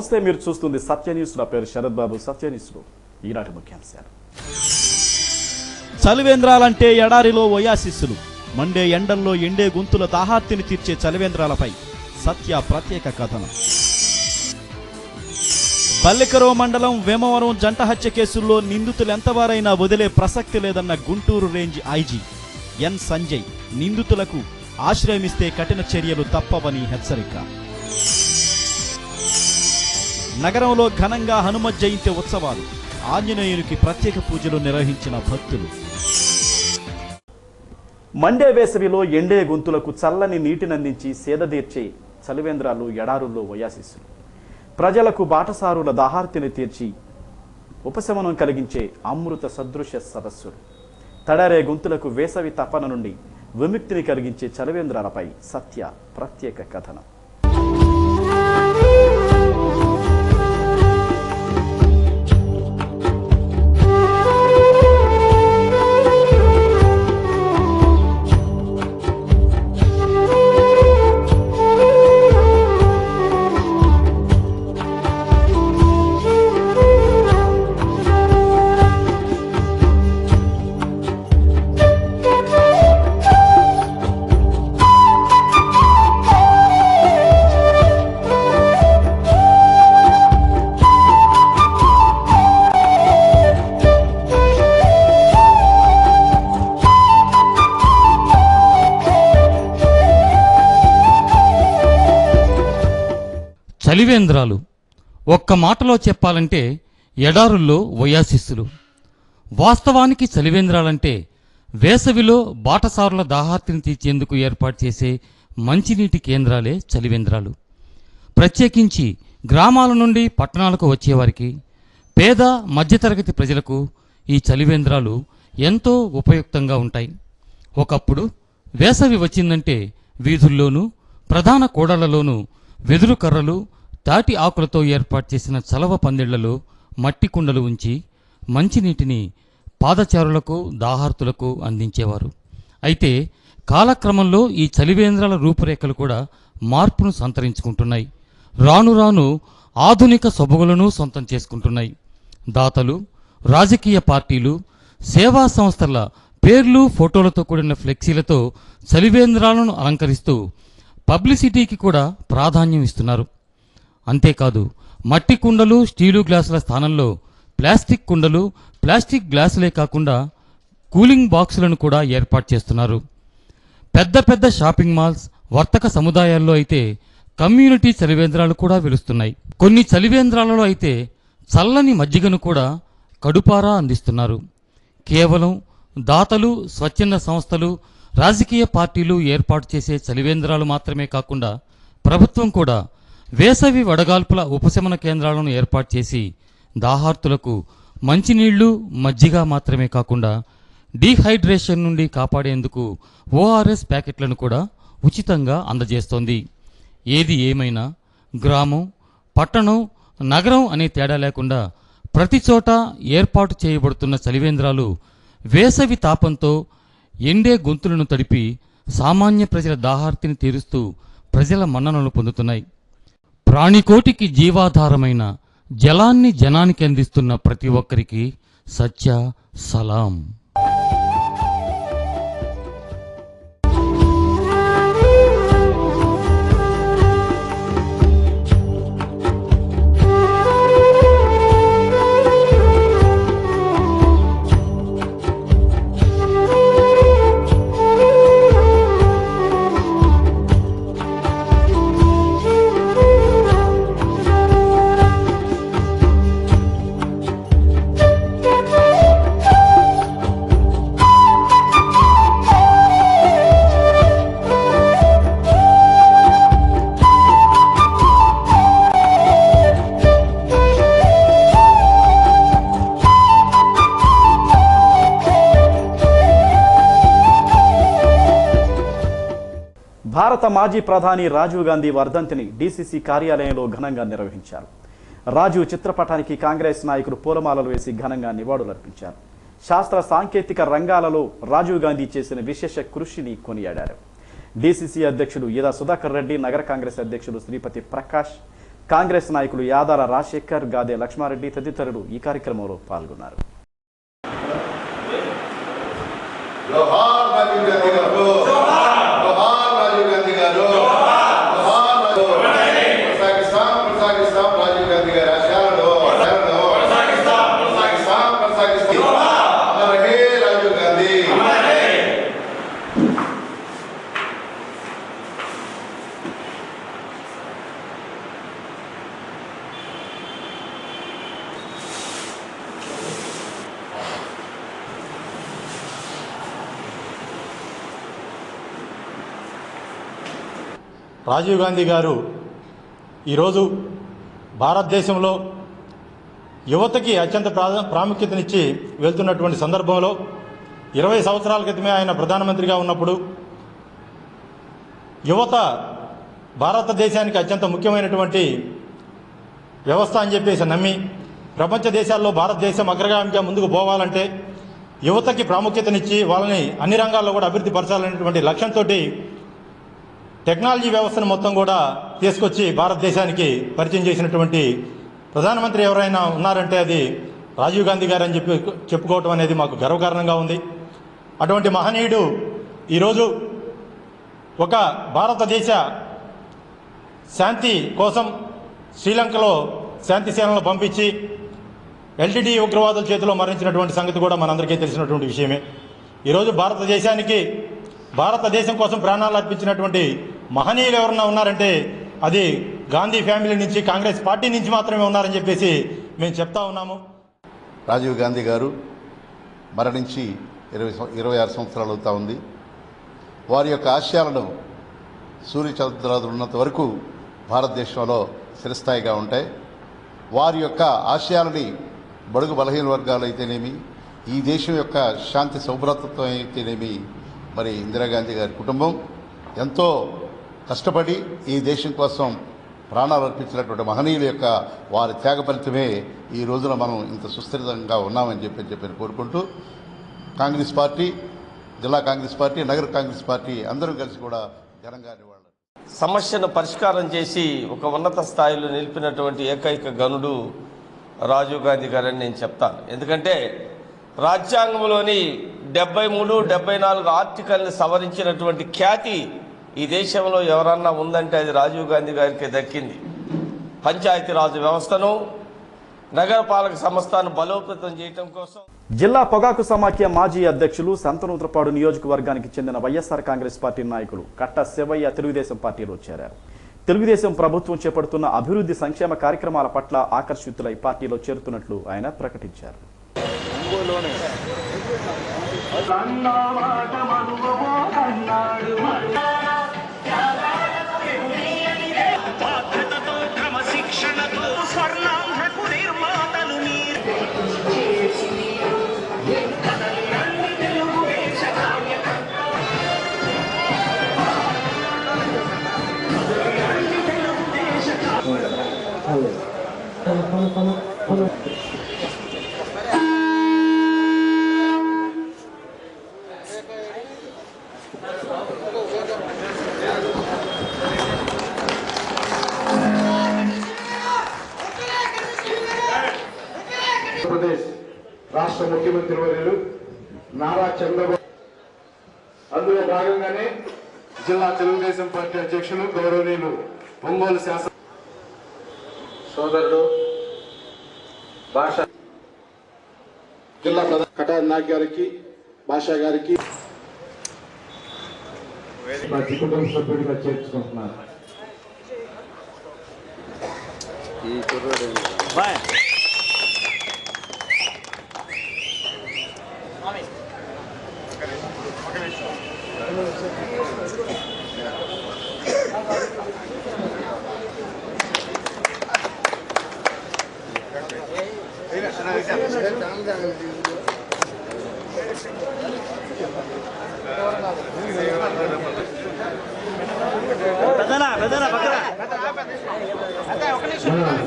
నమస్తే, మీరు చూస్తుంది సత్య న్యూస్. నా పేరు శరత్ బాబు. సత్య న్యూస్లో ఈనాటి ముఖ్యాంశాలు. చలివేంద్రాలంటే ఎడారిలో ఒయాసిస్సులు, మండే ఎండల్లో ఎండే గొంతుల దాహార్తిని తీర్చే చలివేంద్రాలపై సత్య ప్రత్యేక కథనం. పల్లెకరో మండలం వేమవరం జంట హత్య కేసుల్లో నిందితులు ఎంతవారైనా వదిలే ప్రసక్తి లేదన్న Guntur range IG N Sanjay నిందితులకు ఆశ్రయమిస్తే కఠిన చర్యలు తప్పవని హెచ్చరిక. నగరంలో ఘనంగా హనుమత్ జయంతి ఉత్సవాలు, ఆంజనేయునికి ప్రత్యేక పూజలు నిర్వహించిన భక్తులు. మండే వేసవిలో ఎండే గొంతులకు చల్లని నీటినందించి సేదతీర్చే చలివేంద్రాలు ఎడారుల్లో ఒయాసిస్సులు, ప్రజలకు బాటసారుల దాహార్తిని తీర్చి ఉపశమనం కలిగించే అమృత సదృశ్య సదస్సులు, తడారే గొంతులకు వేసవి తపన నుండి విముక్తిని కలిగించే చలివేంద్రాలపై సత్య ప్రత్యేక కథనం. చలివేంద్రాలు ఒక్క మాటలో చెప్పాలంటే ఎడారుల్లో ఒయాసిస్సులు. వాస్తవానికి చలివేంద్రాలంటే వేసవిలో బాటసారుల దాహార్తిని తీర్చేందుకు ఏర్పాటు చేసే మంచినీటి కేంద్రాలే చలివేంద్రాలు. ప్రత్యేకించి గ్రామాల నుండి పట్టణాలకు వచ్చేవారికి, పేద మధ్యతరగతి ప్రజలకు ఈ చలివేంద్రాలు ఎంతో ఉపయుక్తంగా ఉంటాయి. ఒకప్పుడు వేసవి వచ్చిందంటే వీధుల్లోనూ ప్రధాన కూడళ్లలోనూ వెదురు కర్రలు, తాటి ఆకులతో ఏర్పాటు చేసిన చలవ పందిళ్లలో మట్టి కుండలు ఉంచి మంచినీటిని పాదచారులకు, దాహార్తులకు అందించేవారు. అయితే కాలక్రమంలో ఈ చలివేంద్రాల రూపురేఖలు కూడా మార్పును సంతరించుకుంటున్నాయి. రాను రాను ఆధునిక సొబగులను సొంతం చేసుకుంటున్నాయి. దాతలు, రాజకీయ పార్టీలు, సేవా సంస్థల పేర్లు, ఫోటోలతో కూడిన ఫ్లెక్సీలతో చలివేంద్రాలను అలంకరిస్తూ పబ్లిసిటీకి కూడా ప్రాధాన్యం ఇస్తున్నారు. అంతేకాదు, మట్టి కుండలు, స్టీలు గ్లాసుల స్థానంలో ప్లాస్టిక్ కుండలు, ప్లాస్టిక్ గ్లాసులే కాకుండా కూలింగ్ బాక్సులను కూడా ఏర్పాటు చేస్తున్నారు. పెద్ద పెద్ద షాపింగ్ మాల్స్, వర్తక సముదాయాల్లో అయితే కమ్యూనిటీ చలివేంద్రాలు కూడా వెలుస్తున్నాయి. కొన్ని చలివేంద్రాలలో అయితే చల్లని మజ్జిగను కూడా కడుపారా అందిస్తున్నారు. కేవలం దాతలు, స్వచ్ఛంద సంస్థలు, రాజకీయ పార్టీలు ఏర్పాటు చేసే చలివేంద్రాలు మాత్రమే కాకుండా ప్రభుత్వం కూడా వేసవి వడగాల్పుల ఉపశమన కేంద్రాలను ఏర్పాటు చేసి దాహార్తులకు మంచినీళ్లు, మజ్జిగ మాత్రమే కాకుండా డీహైడ్రేషన్ నుండి కాపాడేందుకు ఓఆర్ఎస్ ప్యాకెట్లను కూడా ఉచితంగా అందజేస్తోంది. ఏది ఏమైనా గ్రామం, పట్టణం, నగరం అనే తేడా లేకుండా ప్రతి చోట ఏర్పాటు చేయబడుతున్న చలివేంద్రాలు వేసవి తాపంతో ఎండే గొంతులను తడిపి సామాన్య ప్రజల దాహార్తిని తీరుస్తూ ప్రజల మన్ననలు పొందుతున్నాయి. ప్రాణికోటికి జీవాధారమైన జలాన్ని జనానికి అందిస్తున్న ప్రతి ఒక్కరికి సత్య సలాం. భారత మాజీ ప్రధాని రాజీవ్ గాంధీ వర్ధంతిని డీసీసీ కార్యాలయంలో ఘనంగా నిర్వహించారు. రాజీవ్ చిత్రపటానికి కాంగ్రెస్ నాయకులు పూలమాలలు వేసి ఘనంగా నివాళులర్పించారు. శాస్త్ర సాంకేతిక రంగాలలో రాజీవ్ గాంధీ చేసిన విశేష కృషిని కొనియాడారు. డీసీసీ అధ్యక్షుడు ఈదా సుధాకర్ రెడ్డి, నగర కాంగ్రెస్ అధ్యక్షుడు శ్రీపతి ప్రకాష్, కాంగ్రెస్ నాయకులు యాదాల రాజశేఖర్, గాదే లక్ష్మారెడ్డి తదితరులు ఈ కార్యక్రమంలో పాల్గొన్నారు. రాజీవ్ గాంధీ గారు ఈరోజు భారతదేశంలో యువతకి అత్యంత ప్రాముఖ్యతనిచ్చి వెళ్తున్నటువంటి సందర్భంలో 20 సంవత్సరాల క్రితమే ఆయన ప్రధానమంత్రిగా ఉన్నప్పుడు యువత భారతదేశానికి అత్యంత ముఖ్యమైనటువంటి వ్యవస్థ అని చెప్పేసి నమ్మి ప్రపంచ దేశాల్లో భారతదేశం అగ్రగామిగా ముందుకు పోవాలంటే యువతకి ప్రాముఖ్యతనిచ్చి వాళ్ళని అన్ని రంగాల్లో కూడా అభివృద్ధి పరచాలనేటువంటి లక్ష్యంతో టెక్నాలజీ వ్యవస్థను మొత్తం కూడా తీసుకొచ్చి భారతదేశానికి పరిచయం చేసినటువంటి ప్రధానమంత్రి ఎవరైనా ఉన్నారంటే అది రాజీవ్ గాంధీ గారు అని చెప్పుకోవటం అనేది మాకు గర్వకారణంగా ఉంది. అటువంటి మహనీయుడు ఈరోజు ఒక భారతదేశ శాంతి కోసం శ్రీలంకలో శాంతి సేనలను పంపించి ఎల్టీటీ ఉగ్రవాదుల చేతిలో మరణించినటువంటి సంగతి కూడా మనందరికీ తెలిసినటువంటి విషయమే. ఈరోజు భారతదేశం కోసం ప్రాణాలు అర్పించినటువంటి మహనీయులు ఎవరన్నా ఉన్నారంటే అది గాంధీ ఫ్యామిలీ నుంచి, కాంగ్రెస్ పార్టీ నుంచి మాత్రమే ఉన్నారని చెప్పేసి మేము చెప్తా ఉన్నాము. రాజీవ్ గాంధీ గారు మరణించి 26 సంవత్సరాలు అవుతా ఉంది. వారి యొక్క ఆశయాలను సూర్యచంద్రాలు ఉన్నంత వరకు భారతదేశంలో స్థిరస్థాయిగా ఉంటాయి. వారి యొక్క ఆశయాలని బడుగు బలహీన వర్గాలు అయితేనేమి, ఈ దేశం యొక్క శాంతి సౌభ్రతత్వం అయితేనేమి, మరి ఇందిరాగాంధీ గారి కుటుంబం ఎంతో కష్టపడి ఈ దేశం కోసం ప్రాణాలు అర్పించినటువంటి మహనీయుల యొక్క వారి త్యాగ ఫలితమే ఈ రోజున మనం ఇంత సుస్థిరంగా ఉన్నామని చెప్పి కోరుకుంటూ కాంగ్రెస్ పార్టీ, జిల్లా కాంగ్రెస్ పార్టీ, నగర కాంగ్రెస్ పార్టీ అందరం కలిసి కూడా ఘనంగా నివాళులు. సమస్యను పరిష్కారం చేసి ఒక ఉన్నత స్థాయిలో నిలిపినటువంటి ఏకైక గనుడు రాజీవ్ గాంధీ గారని నేను చెప్తాను. ఎందుకంటే రాజ్యాంగంలోని 73, 74 ఆర్టికల్ని సవరించినటువంటి ఖ్యాతి ఈ దేశంలో ఎవరన్నా ఉందంటే అది రాజీవ్ గాంధీ గారికి దక్కింది. పంచాయతీరాజ్ వ్యవస్థను, నగరపాలక సంస్థను బలోపేతం చేయడం కోసం జిల్లా పొగాకు సమాఖ్య మాజీ అధ్యక్షులు సంతనూతరపాడు నియోజకవర్గానికి చెందిన వైఎస్ఆర్ కాంగ్రెస్ పార్టీ నాయకులు కట్ట శివయ్య తెలుగుదేశం పార్టీలో చేరారు. తెలుగుదేశం ప్రభుత్వం చేపడుతున్న అభివృద్ధి సంక్షేమ కార్యక్రమాల పట్ల ఆకర్షితులై పార్టీలో చేరుతున్నట్లు ఆయన ప్రకటించారు. ఆంధ్రప్రదేశ్ రాష్ట్ర ముఖ్యమంత్రి వర్యులు నారా చంద్రబాబు, అందులో భాగంగానే జిల్లా తెలుగుదేశం పార్టీ అధ్యక్షులు గౌరవనీయులు ఒంగోలు శాసన సోదరుడు భాషా జిల్లా ప్రధాన కటార్ నాగ్ గారికి, భాషా గారికి కుటుంబ సభ్యుడిగా చేర్చుకుంటున్నారు.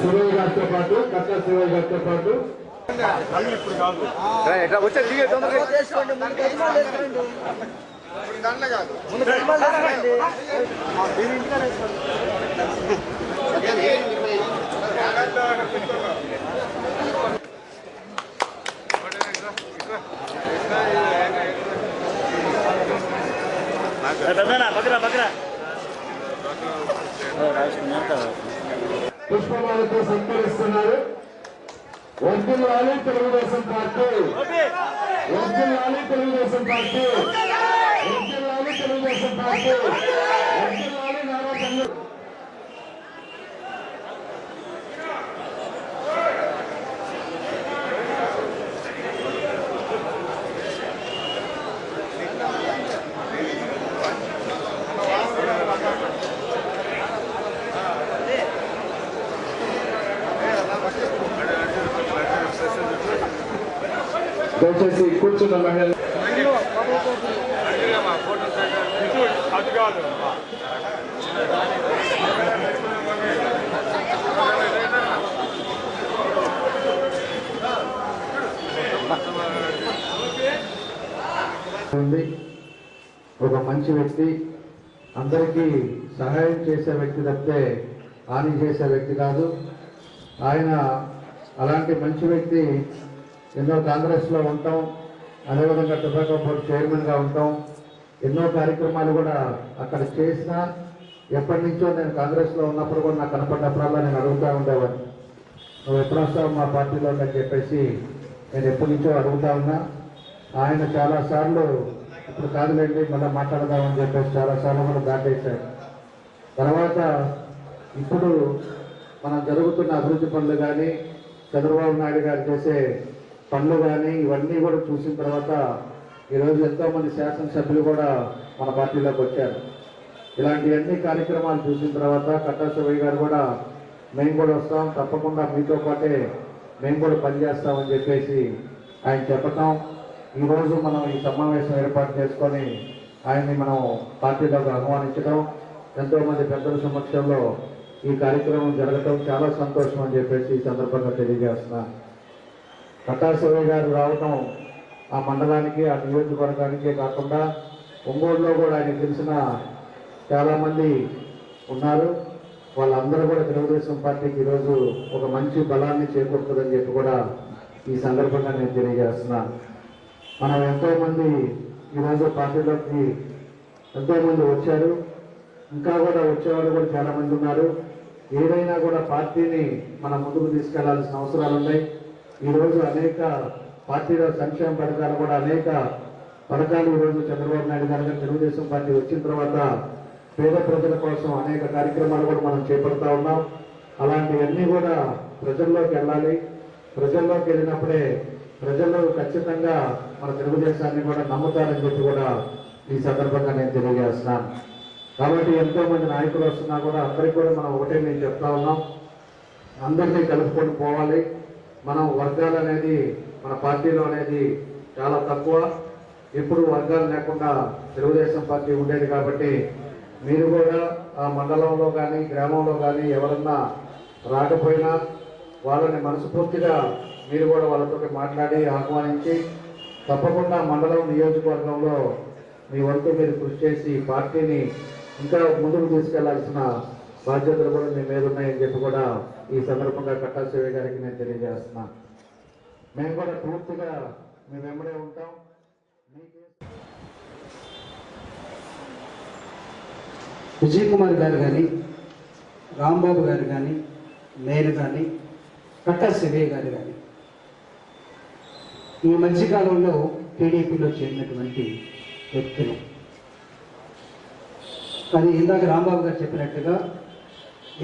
శివయ్య గారితో పాటు కట్ట శివయ్య గారితో పాటు ఇప్పుడు కాదు వచ్చే కాదు పుష్పమాలతో సత్కరిస్తున్నారు. వర్ధిల్లాలి తెలుగుదేశం పార్టీ, వర్ధిల్లాలి తెలుగుదేశం పార్టీ, వర్ధిల్లాలి తెలుగుదేశం పార్టీ, వర్ధిల్లాలి నారా చంద్రబాబు. దయచేసి కూర్చున్న మహిళలు ఒక మంచి వ్యక్తి, అందరికీ సహాయం చేసే వ్యక్తి తప్పితే హాని చేసే వ్యక్తి కాదు. ఆయన అలాంటి మంచి వ్యక్తి. ఎన్నో కాంగ్రెస్లో ఉంటాం, అదేవిధంగా టొబాకో బోర్డు చైర్మన్గా ఉంటాం. ఎన్నో కార్యక్రమాలు కూడా అక్కడ చేసినా ఎప్పటి నుంచో నేను కాంగ్రెస్లో ఉన్నప్పుడు కూడా నాకు కనపడ్డప్పుడల్లా నేను అడుగుతూ ఉండేవాడిని, నువ్వు ఎప్పుడు వస్తావు మా పార్టీలోకి అని చెప్పేసి నేను ఎప్పటి నుంచో అడుగుతా ఉన్నా. ఆయన చాలాసార్లు ఇప్పుడు కాదులేండి మళ్ళీ మాట్లాడదామని చెప్పేసి చాలాసార్లు కూడా దాటేశారు. తర్వాత ఇప్పుడు మనం జరుగుతున్న అభివృద్ధి పనులు కానీ, చంద్రబాబు నాయుడు గారు చేసే పనులు కానీ ఇవన్నీ కూడా చూసిన తర్వాత ఈరోజు ఎంతోమంది శాసనసభ్యులు కూడా మన పార్టీలోకి వచ్చారు. ఇలాంటి అన్ని కార్యక్రమాలు చూసిన తర్వాత కట్టా శివయ్య గారు కూడా మేము కూడా వస్తాం, తప్పకుండా మీతో పాటే మేము కూడా పనిచేస్తామని చెప్పేసి ఆయన చెప్పటం, ఈరోజు మనం ఈ సమావేశం ఏర్పాటు చేసుకొని ఆయన్ని మనం పార్టీలోకి ఆహ్వానించడం, ఎంతోమంది పెద్దల సమక్షంలో ఈ కార్యక్రమం జరగటం చాలా సంతోషం అని చెప్పేసి ఈ సందర్భంగా తెలియజేస్తున్నాను. కట్టా శివయ్య గారు రావటం ఆ మండలానికి, ఆ నియోజకవర్గానికే కాకుండా ఒంగోలులో కూడా ఆయనకు తెలిసిన చాలామంది ఉన్నారు. వాళ్ళందరూ కూడా తెలుగుదేశం పార్టీకి ఈరోజు ఒక మంచి బలాన్ని చేకూరుతుందని చెప్పి కూడా ఈ సందర్భంగా నేను తెలియజేస్తున్నాను. మనం ఎంతోమంది ఈరోజు పార్టీలోకి ఎంతోమంది వచ్చారు, ఇంకా కూడా వచ్చేవాళ్ళు కూడా చాలామంది ఉన్నారు. ఏదైనా కూడా పార్టీని మనం ముందుకు తీసుకెళ్లాల్సిన అవసరాలు ఉన్నాయి. ఈరోజు అనేక పార్టీలో సంక్షేమ పథకాలు కూడా అనేక పథకాలు ఈరోజు చంద్రబాబు నాయుడు గారు తెలుగుదేశం పార్టీ వచ్చిన తర్వాత పేద ప్రజల కోసం అనేక కార్యక్రమాలు కూడా మనం చేపడతా ఉన్నాం. అలాంటివన్నీ కూడా ప్రజల్లోకి వెళ్ళాలి. ప్రజల్లోకి వెళ్ళినప్పుడే ప్రజలు ఖచ్చితంగా మన తెలుగుదేశాన్ని కూడా నమ్ముతారని చెప్పి కూడా ఈ సందర్భంగా నేను తెలియజేస్తున్నాను. కాబట్టి ఎంతో మంది నాయకులు వస్తున్నా కూడా అందరికీ కూడా మనం ఒకటే నేను చెప్తా ఉన్నాం, అందరినీ కలుపుకొని పోవాలి. మనం వర్గాలు అనేది మన పార్టీలో అనేది చాలా తక్కువ, ఎప్పుడు వర్గాలు లేకుండా తెలుగుదేశం పార్టీ ఉండేది. కాబట్టి మీరు కూడా ఆ మండలంలో కానీ గ్రామంలో కానీ ఎవరన్నా రాకపోయినా వాళ్ళని మనస్ఫూర్తిగా మీరు కూడా వాళ్ళతో మాట్లాడి ఆహ్వానించి తప్పకుండా మండలం నియోజకవర్గంలో మీ వంతు మీరు కృషి చేసి పార్టీని ఇంకా ముందుకు తీసుకెళ్లాల్సిన బాధ్యతలు కూడా మీ మీద ఉన్నాయని చెప్పి కూడా ఈ సందర్భంగా కట్టా శివయ్య గారికి నేను తెలియజేస్తున్నాను. మేము కూడా పూర్తిగా మీ వెంబడే ఉంటాం. విజయ్ కుమార్ గారు కానీ, రాంబాబు గారు కానీ, నేను కానీ, కట్టా శివయ్య గారు కానీ ఈ మధ్యకాలంలో టీడీపీలో చేరినటువంటి వ్యక్తులు. అది ఇందాక రాంబాబు గారు చెప్పినట్టుగా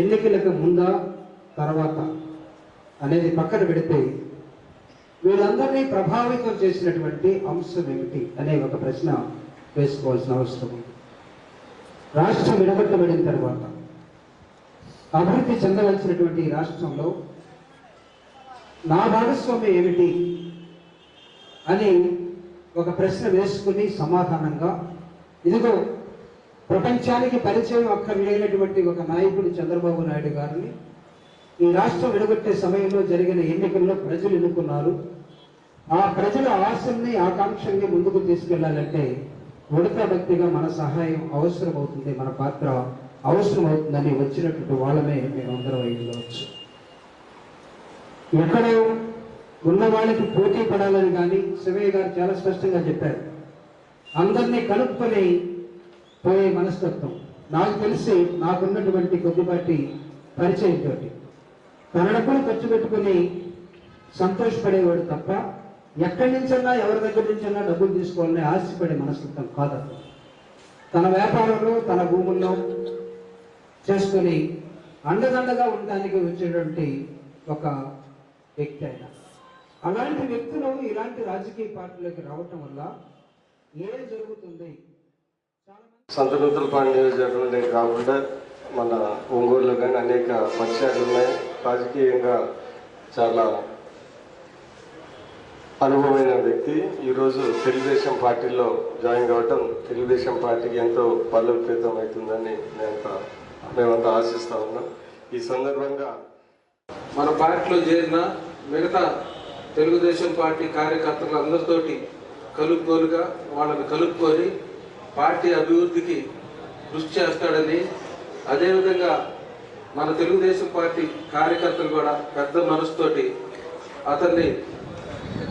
ఎన్నికలకు ముందా తర్వాత అనేది పక్కన పెడితే వీళ్ళందరినీ ప్రభావితం చేసినటువంటి అంశం ఏమిటి అనే ఒక ప్రశ్న వేసుకోవాల్సిన అవసరం ఉంది. రాష్ట్రం విడగొట్టబడిన తర్వాత అభివృద్ధి చెందవలసినటువంటి ఈ రాష్ట్రంలో నా భాగస్వామ్యం ఏమిటి అని ఒక ప్రశ్న వేసుకుని సమాధానంగా ఇదిగో ప్రపంచానికి పరిచయం అక్కర్లేనటువంటి ఒక నాయకుడు చంద్రబాబు నాయుడు గారిని ఈ రాష్ట్రం విడగొట్టే సమయంలో జరిగిన ఎన్నికల్లో ప్రజలు ఎన్నుకున్నారు. ఆ ప్రజల ఆశల్ని ఆకాంక్షల్ని ముందుకు తీసుకెళ్లాలంటే ఉడతా భక్తిగా మన సహాయం అవసరమవుతుంది, మన పాత్ర అవసరమవుతుందని వచ్చినటువంటి వాళ్ళమే మేము అందరం ఉండవచ్చు. ఎక్కడో ఉన్న వాళ్ళకి పోటీ పడాలని కానీ శివయ్య గారు చాలా స్పష్టంగా చెప్పారు. అందరినీ కలుపుకొని పోయే మనస్తత్వం. నాకు తెలిసి నాకున్నటువంటి కొద్దిపాటి పరిచయంతో తన డబ్బులు ఖర్చు పెట్టుకుని సంతోషపడేవాడు తప్ప ఎక్కడి నుంచన్నా ఎవరి దగ్గర నుంచన్నా డబ్బులు తీసుకోవాలని ఆశపడే మనస్తత్వం కాదు. తన వ్యాపారంలో తన భూముల్లో చేసుకుని అండదండగా ఉండడానికి వచ్చేటువంటి ఒక వ్యక్తి ఆయన. అలాంటి వ్యక్తులు ఇలాంటి రాజకీయ పార్టీలోకి రావటం వల్ల ఏం జరుగుతుంది? సంతనూతలపాడు నియోజకవర్గంలో కాకుండా మన ఒంగోలులో కానీ అనేక పరిచయాలు ఉన్నాయి. రాజకీయంగా చాలా అనుభవమైన వ్యక్తి ఈరోజు తెలుగుదేశం పార్టీలో జాయిన్ కావటం తెలుగుదేశం పార్టీకి ఎంతో బలోపేతం అవుతుందని మేమంతా ఆశిస్తా ఉన్నాం. ఈ సందర్భంగా మన పార్టీలో చేరిన మిగతా తెలుగుదేశం పార్టీ కార్యకర్తలు అందరితోటి కలుపుకోలుగా వాళ్ళని కలుపుకొని పార్టీ అభివృద్ధికి కృషి చేస్తాడని, అదేవిధంగా మన తెలుగుదేశం పార్టీ కార్యకర్తలు కూడా పెద్ద మనసుతోటి అతన్ని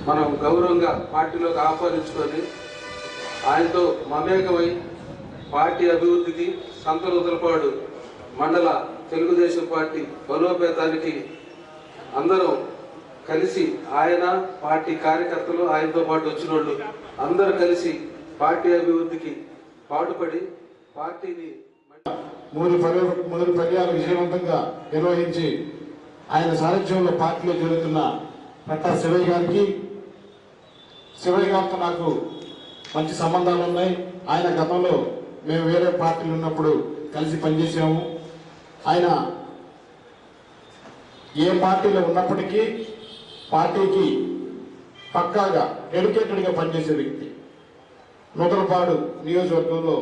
మనం గౌరవంగా పార్టీలోకి ఆహ్వానించుకొని ఆయనతో మమేకమై పార్టీ అభివృద్ధికి సంతనూతలపాడు మండల తెలుగుదేశం పార్టీ బలోపేతానికి అందరం కలిసి ఆయన పార్టీ కార్యకర్తలు ఆయనతో పాటు వచ్చిన వాళ్ళు అందరూ కలిసి పార్టీ అభివృద్ధికి పాటుపడి పార్టీని మొదటి పర్యాలు విజయవంతంగా నిర్వహించి ఆయన సారథ్యంలో పార్టీలో జరుగుతున్న పట్టా శివయ్య గారితో నాకు మంచి సంబంధాలు ఉన్నాయి. ఆయన గతంలో మేము వేరే పార్టీలు ఉన్నప్పుడు కలిసి పనిచేసాము. ఆయన ఏ పార్టీలో ఉన్నప్పటికీ పార్టీకి పక్కాగా డెడికేటెడ్గా పనిచేసే వ్యక్తి. నూతలపాడు నియోజకవర్గంలో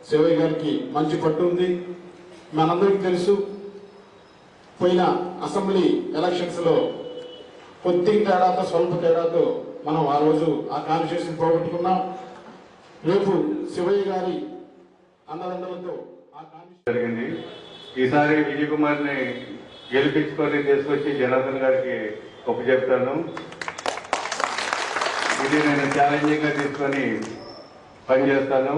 శివయ్య గారికి మంచి పట్టు ఉంది. మనందరికీ తెలుసు, పోయిన అసెంబ్లీ ఎలక్షన్స్లో కొద్ది తేడాతో స్వల్ప తేడాతో మనం ఆ రోజు ఆ కాన్స్టిట్యూషన్ పోగొట్టుకున్నాం. రేపు శివయ్య గారి అన్నదండలతో ఆ కాన్స్టిట్యూషన్ జరిగింది. ఈసారి విజయ్ కుమార్ని గెలిపించుకొని తీసుకొచ్చి జనార్దన్ గారికి చెప్తాను. ఇది నేను ఛాలెంజింగ్ గా తీసుకొని పనిచేస్తాను.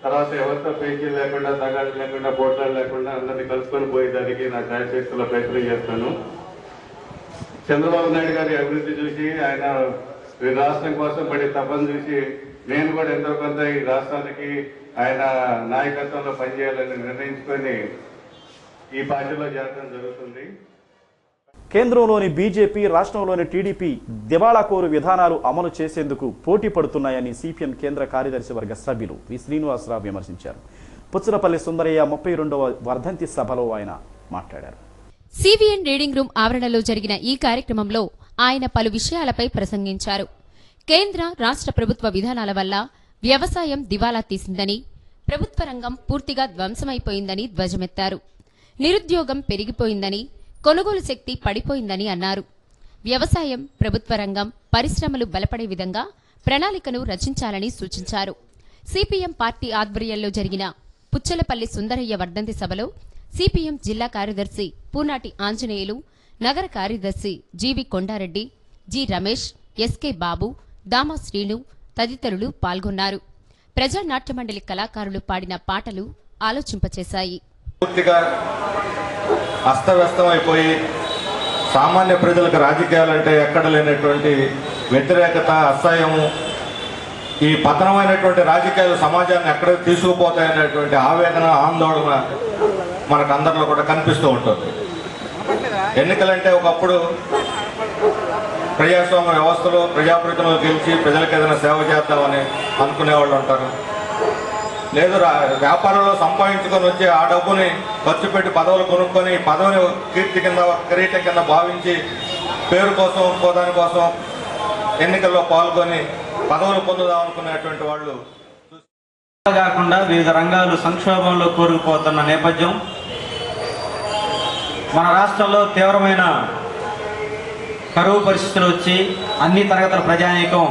తర్వాత ఎవరితో పేచీలు లేకుండా, తగాడు లేకుండా, పోట్లాలు లేకుండా అందరినీ కలుసుకొని పోయేదానికి నా శాయశక్తుల ప్రయత్నం చేస్తాను. చంద్రబాబు నాయుడు గారి అభివృద్ధి చూసి, ఆయన రాష్ట్రం కోసం పడే తపన చూసి నేను కూడా ఎంతో కొంత ఈ రాష్ట్రానికి ఆయన నాయకత్వంలో పనిచేయాలని నిర్ణయించుకొని ఈ పార్టీలో చేరడం జరుగుతుంది. కేంద్రంలోని బీజేపీ, రాష్ట్రంలోని టీడీపీ దివాళాకోరు విధానాలు అమలు చేసేందుకు పోటీ పడుతున్నాయని సిపిఎం కేంద్ర కార్యదర్శి వర్గ సభ్యులు వి శ్రీనివాసరావు విమర్శించారు. పుచ్చలపల్లి సుందరయ్య 32వ వర్ధంతి సభలో ఆయన మాట్లాడారు. సివిఎన్ రీడింగ్ రూమ్ ఆవరణలో జరిగిన ఈ కార్యక్రమంలో ఆయన పలు విషయాలపై ప్రసంగించారు. కేంద్ర, రాష్ట్ర ప్రభుత్వ విధానాల వల్ల వ్యవసాయం దివాలా తీసిందని, ప్రభుత్వ రంగం పూర్తిగా ధ్వంసమైపోయిందని ధ్వజమెత్తారు. నిరుద్యోగం పెరిగిపోయిందని, కొనుగోలు శక్తి పడిపోయిందని అన్నారు. వ్యవసాయం, ప్రభుత్వ రంగం, పరిశ్రమలు బలపడే విధంగా ప్రణాళికను రచించాలని సూచించారు. సిపిఎం పార్టీ ఆధ్వర్యంలో జరిగిన పుచ్చలపల్లి సుందరయ్య వర్ధంతి సభలో సిపిఎం జిల్లా కార్యదర్శి పూనాటి ఆంజనేయులు, నగర కార్యదర్శి జీవి కొండారెడ్డి, జి రమేష్, ఎస్కే బాబు, దామా శ్రీను తదితరులు పాల్గొన్నారు. ప్రజానాట్య మండలి కళాకారులు పాడిన పాటలు ఆలోచింపచేశాయి. పూర్తిగా అస్తవ్యస్తమైపోయి సామాన్య ప్రజలకు రాజకీయాలంటే ఎక్కడ లేనటువంటి వ్యతిరేకత, అసహ్యము, ఈ పతనమైనటువంటి రాజకీయాలు సమాజాన్ని ఎక్కడ తీసుకుపోతాయనేటువంటి ఆవేదన, ఆందోళన మనకు అందరిలో కూడా కనిపిస్తూ ఉంటుంది. ఎన్నికలంటే ఒకప్పుడు ప్రజాస్వామ్య వ్యవస్థలో ప్రజాప్రతినిధులు గెలిచి ప్రజలకు ఏదైనా సేవ చేద్దామని అనుకునేవాళ్ళు ఉంటారు. లేదు వ్యాపారంలో సంపాదించుకొని వచ్చి ఆ డబ్బుని ఖర్చు పెట్టి పదవులు కొనుక్కొని పదవిని కీర్తి కింద, కిరీటం కింద భావించి పేరు కోసం, హోదాని కోసం ఎన్నికల్లో పాల్గొని పదవులు పొందుదాం అనుకునేటువంటి వాళ్ళు కాకుండా వివిధ రంగాలు సంక్షోభంలో కూరుకుపోతున్న నేపథ్యం, మన రాష్ట్రంలో తీవ్రమైన కరువు పరిస్థితులు వచ్చి అన్ని తరగతుల ప్రజానీకం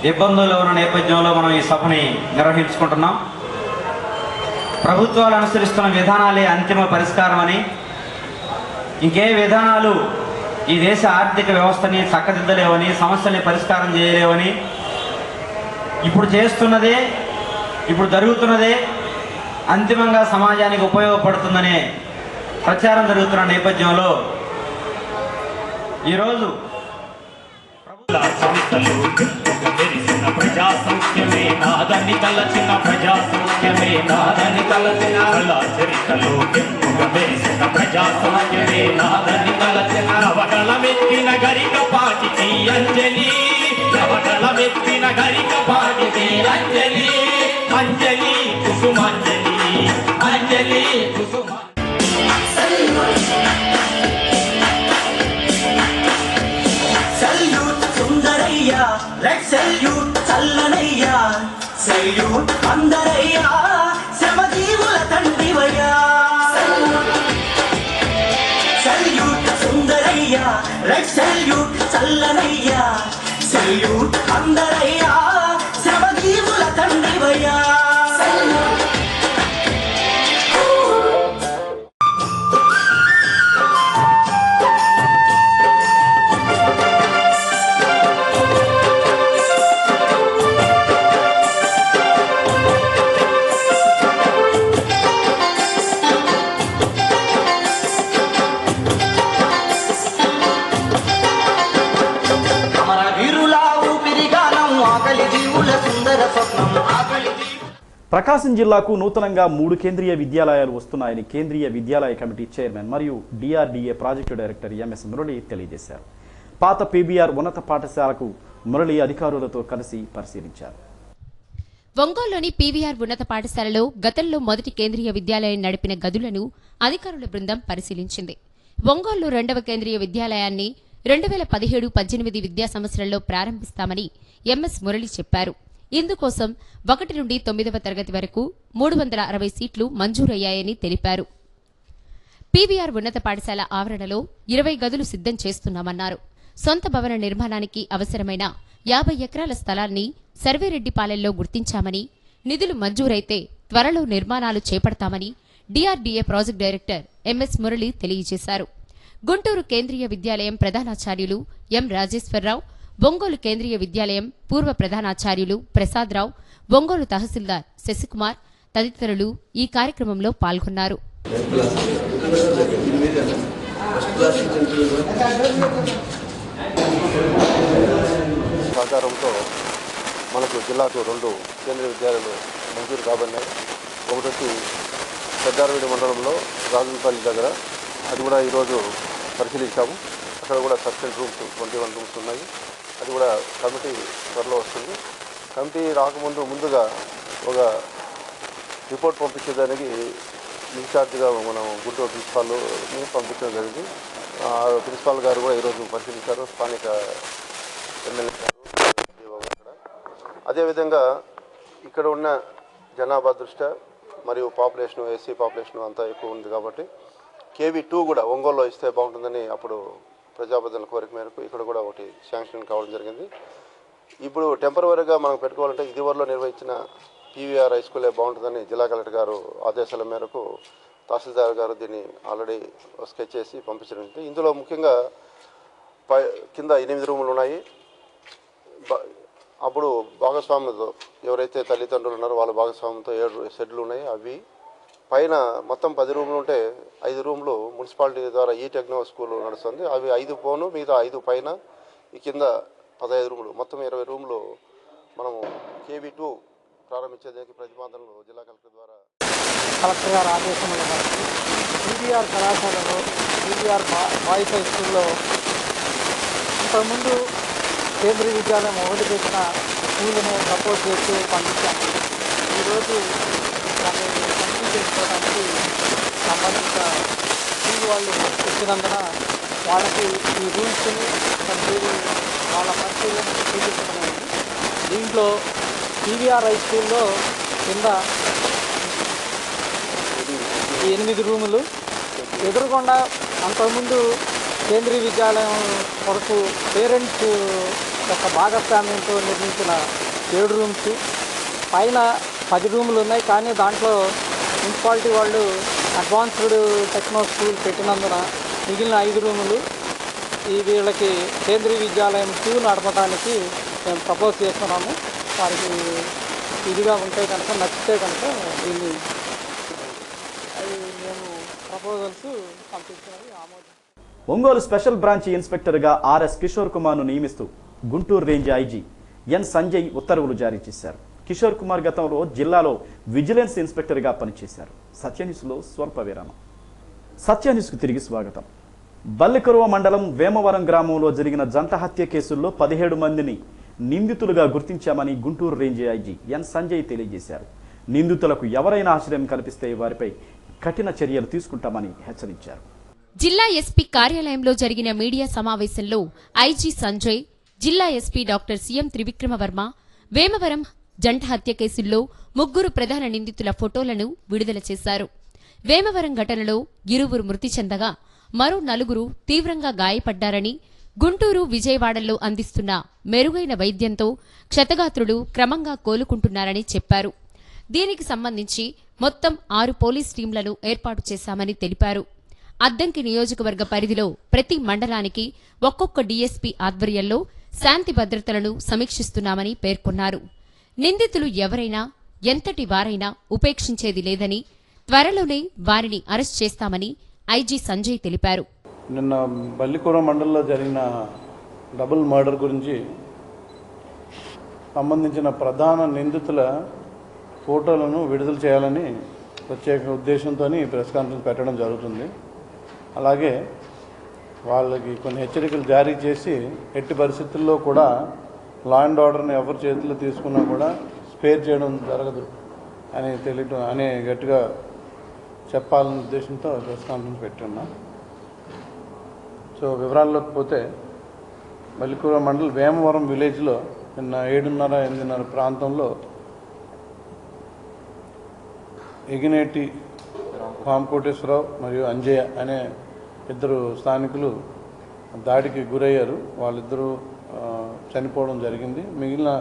ఇబ్బందుల్లో ఉన్న నేపథ్యంలో మనం ఈ సభని నిర్వహించుకుంటున్నాం. ప్రభుత్వాలు అనుసరిస్తున్న విధానాలే అంతిమ పరిష్కారం అని, ఇంకే విధానాలు ఈ దేశ ఆర్థిక వ్యవస్థని చక్కదిద్దలేవని, సమస్యల్ని పరిష్కారం చేయలేవని, ఇప్పుడు చేస్తున్నదే, ఇప్పుడు జరుగుతున్నదే అంతిమంగా సమాజానికి ఉపయోగపడుతుందనే ప్రచారం జరుగుతున్న నేపథ్యంలో ఈరోజు ప్రజా సౌఖ్యమే నాదని తలచిన ప్రజా సౌఖ్యమే నాదని తలచిన చరిత్రలో కెంపుగా మెరిసిన ప్రజా సౌఖ్యమే నాదని తలచిన నవగళమెత్తిన గరిక పాటికి అంజలి, నవగళమెత్తిన గరిక పాటికి అంజలి, అంజలి కుసుమాంజలి, అంజలి కుసుమ. సెల్యూట్ సుందరయ్యా, రెడ్ సెల్యూట్ చల్లనయ్యా, సెల్యూట్ అందరయ్యా, శ్రమజీవుల తండ్రివయ్యా. సెల్యూట్ సుందరయ్యా, రెడ్ సెల్యూట్ చల్లనయ్యా, సెల్యూట్ అందరయ్యా, శ్రమజీవుల తండ్రివయ్యా. ప్రకాశం జిల్లాకు నూతనంగా 3 కేంద్రీయ విద్యాలయాలు వస్తున్నాయని కేంద్రీయ విద్యాలయ కమిటీ చైర్మన్ మరియు DRDA project director MS Murali తెలియజేశారు. పాత పీబీఆర్ ఉన్నత పాఠశాలకు మురళి అధికారులతో కలిసి పరిశీలించారు. ఒంగోలులోని పీవీఆర్ ఉన్నత పాఠశాలలో గతంలో మొదటి కేంద్రీయ విద్యాలయం నడిపిన గదులను అధికారుల బృందం పరిశీలించింది. ఒంగోలు 2వ కేంద్రీయ విద్యాలయాన్ని 2017-18 విద్యా సంవత్సరంలో ప్రారంభిస్తామని ఎంఎస్ మురళి చెప్పారు. ఇందుకోసం 1 నుండి 9వ తరగతి వరకు 360 సీట్లు మంజూరయ్యాయని తెలిపారు. పీవీఆర్ ఉన్నత పాఠశాల ఆవరణలో 20 గదులు సిద్ధం చేస్తున్నామన్నారు. సొంత భవన నిర్మాణానికి అవసరమైన 50 ఎకరాల స్థలాన్ని సర్వేరెడ్డిపాలెంలో గుర్తించామని, నిధులు మంజూరైతే త్వరలో నిర్మాణాలు చేపడతామని DRDA project director MS Murali తెలియజేశారు. గుంటూరు కేంద్రీయ విద్యాలయం ప్రధానాచార్యులు ఎం రాజేశ్వరరావు, ఒంగోలు కేంద్రీయ విద్యాలయం పూర్వ ప్రధానాచార్యులు ప్రసాదరావు, ఒంగోలు తహసీల్దార్ శశికుమార్ తదితరులు ఈ కార్యక్రమంలో పాల్గొన్నారు. సహకారంతో మనకు జిల్లాకు 2 కేంద్రీయ విద్యాలయాలు మంజూరు కాబడినాయి. ఒకటి వచ్చి పెద్దారవీడి మండలంలో రాజులపల్లి దగ్గర, అది కూడా ఈరోజు పరిశీలించాము. అక్కడ కూడా సఫిషియెంట్ రూమ్స్ 21 రూమ్స్ ఉన్నాయి. అది కూడా కమిటీ త్వరలో వస్తుంది. కమిటీ రాకముందు ముందుగా ఒక రిపోర్ట్ పంపించేదానికి ఇన్ఛార్జ్గా మనం గుంటూరు ప్రిన్సిపాల్ని పంపించడం జరిగింది. ప్రిన్సిపాల్ గారు కూడా ఈరోజు పరిశీలించారు, స్థానిక ఎమ్మెల్యే గారు. అదేవిధంగా ఇక్కడ ఉన్న జనాభా దృష్ట్యా మరియు పాపులేషన్, ఎస్సీ పాపులేషన్ అంతా ఎక్కువ ఉంది కాబట్టి KV2 కూడా ఒంగోలులో ఇస్తే బాగుంటుందని అప్పుడు ప్రజాప్రతినిధుల కోరిక మేరకు ఇక్కడ కూడా ఒకటి శాంక్షన్ కావడం జరిగింది. ఇప్పుడు టెంపరవరీగా మనం పెట్టుకోవాలంటే ఇదివరలో నిర్వహించిన పీవీఆర్ హై స్కూలే బాగుంటుందని జిల్లా కలెక్టర్ గారు ఆదేశాల మేరకు తహసీల్దార్ గారు దీన్ని ఆల్రెడీ స్కెచ్ చేసి పంపించడం. ఇందులో ముఖ్యంగా కింద 8 రూములు ఉన్నాయి. అప్పుడు భాగస్వామ్యంతో ఎవరైతే తల్లిదండ్రులు ఉన్నారో వాళ్ళ భాగస్వామ్యంతో 7 షెడ్లు ఉన్నాయి. అవి పైన మొత్తం 10 రూములు ఉంటే 5 రూములు మున్సిపాలిటీ ద్వారా ఈ టెక్నో స్కూల్ నడుస్తుంది. అవి 5 పోను, మిగతా 5 పైన, ఈ కింద 15 రూములు, మొత్తం 20 రూములు మనము KV2 ప్రారంభించేదానికి ప్రతిపాదనలు జిల్లా కలెక్టర్ ద్వారా కలెక్టర్ గారు ఆదేశముల మేరకు పీవీఆర్ కళాశాలలో పీవీఆర్ బాయ్స్ హై స్కూల్లో ఇంతకుముందు కేంద్రీయ విద్యాలయం మొదలు పెట్టిన స్కూల్ను సపోర్ట్ చేస్తూ పంపించాము. ఈరోజు దాన్ని కంప్లీట్ చేసుకోవడానికి సంబంధించిన స్కూల్ వాళ్ళు వచ్చినందున వాళ్ళకి ఈ రూల్స్ని వాళ్ళ పరిశీలన చూపించడమైంది. దీంట్లో పీవీఆర్ హై స్కూల్లో కింద 8 రూములు, ఎదురుకుండా అంతకుముందు కేంద్రీయ విద్యాలయం కొరకు పేరెంట్స్ యొక్క భాగస్వామ్యంతో నిర్మించిన 7 రూమ్స్, పైన 10 రూములు ఉన్నాయి. కానీ దాంట్లో మున్సిపాలిటీ వాళ్ళు అడ్వాన్స్డ్ టెక్నో స్కూల్ పెట్టినందున మిగిలిన 5 రూములు వీళ్ళకి కేంద్రీయ విద్యాలయం 2 నడపడానికి మేము ప్రపోజ్ చేస్తున్నాము. వారికి ఇదిగా ఉంటే కనుక నచ్చితే కనుక దీన్ని అవి మేము ప్రపోజల్స్ పంపించినవి ఆమోదం. ఒంగోలు స్పెషల్ బ్రాంచ్ ఇన్స్పెక్టర్గా ఆర్ఎస్ కిషోర్ కుమార్ను నియమిస్తూ Guntur range IG N Sanjay ఉత్తర్వులు జారీ చేశారు. కిషోర్ కుమార్ గతంలో జిల్లాలో విజిలెన్స్ ఇన్స్పెక్టర్గా పనిచేశారు. సత్యన్యూస్లో స్వల్ప విరామం. సత్యన్యూస్కు తిరిగి స్వాగతం. బల్లికరువ మండలం వేమవరం గ్రామంలో జరిగిన జంట హత్య కేసుల్లో 17 మందిని నిందితులుగా గుర్తించామని Guntur range IG N Sanjay తెలియజేశారు. నిందితులకు ఎవరైనా ఆశ్రయం కల్పిస్తే వారిపై కఠిన చర్యలు తీసుకుంటామని హెచ్చరించారు. జిల్లా ఎస్పీ కార్యాలయంలో జరిగిన మీడియా సమావేశంలో ఐజీ సంజయ్, జిల్లా SP doctor CM Trivikrama Varma Vemavaram జంట హత్య కేసుల్లో 3 ప్రధాన నిందితుల ఫోటోలను విడుదల చేశారు. వేమవరం ఘటనలో 2 మృతి చెందగా మరో 4 తీవ్రంగా గాయపడ్డారని, గుంటూరు, విజయవాడల్లో అందిస్తున్న మెరుగైన వైద్యంతో క్షతగాత్రులు క్రమంగా కోలుకుంటున్నారని చెప్పారు. దీనికి సంబంధించి మొత్తం 6 పోలీస్ టీంలను ఏర్పాటు చేశామని తెలిపారు. అద్దంకి నియోజకవర్గ పరిధిలో ప్రతి మండలానికి ఒక్కొక్క డీఎస్పీ ఆధ్వర్యంలో శాంతి భద్రతలను సమీక్షిస్తున్నామని పేర్కొన్నారు. నిందితులు ఎవరైనా, ఎంతటి వారైనా ఉపేక్షించేది లేదని, త్వరలోనే వారిని అరెస్ట్ చేస్తామని ఐజీ సంజయ్ తెలిపారు. నిన్న బల్లికూర మండలంలో జరిగిన డబుల్ మర్డర్ గురించి సంబంధించిన ప్రధాన నిందితుల ఫోటోలను విడుదల చేయాలని ప్రత్యేక ఉద్దేశంతో ప్రెస్ కాన్ఫరెన్స్ పెట్టడం జరుగుతుంది. అలాగే వాళ్ళకి కొన్ని హెచ్చరికలు జారీ చేసి ఎట్టి పరిస్థితుల్లో కూడా లా అండ్ ఆర్డర్ని ఎవరి చేతుల్లో తీసుకున్నా కూడా స్పేర్ చేయడం జరగదు అని గట్టిగా చెప్పాలనే ఉద్దేశంతో ప్రెస్ కాన్ఫరెన్స్ పెట్టున్నా. సో వివరాల్లోకి పోతే బల్లికూర మండలం వేమవరం విలేజ్లో నిన్న 7:30-8:30 ప్రాంతంలో ఎగినేటి రామకోటేశ్వరరావు మరియు అంజయ్య అనే 2 స్థానికులు దాడికి గురయ్యారు. వాళ్ళిద్దరూ చనిపోవడం జరిగింది. మిగిలిన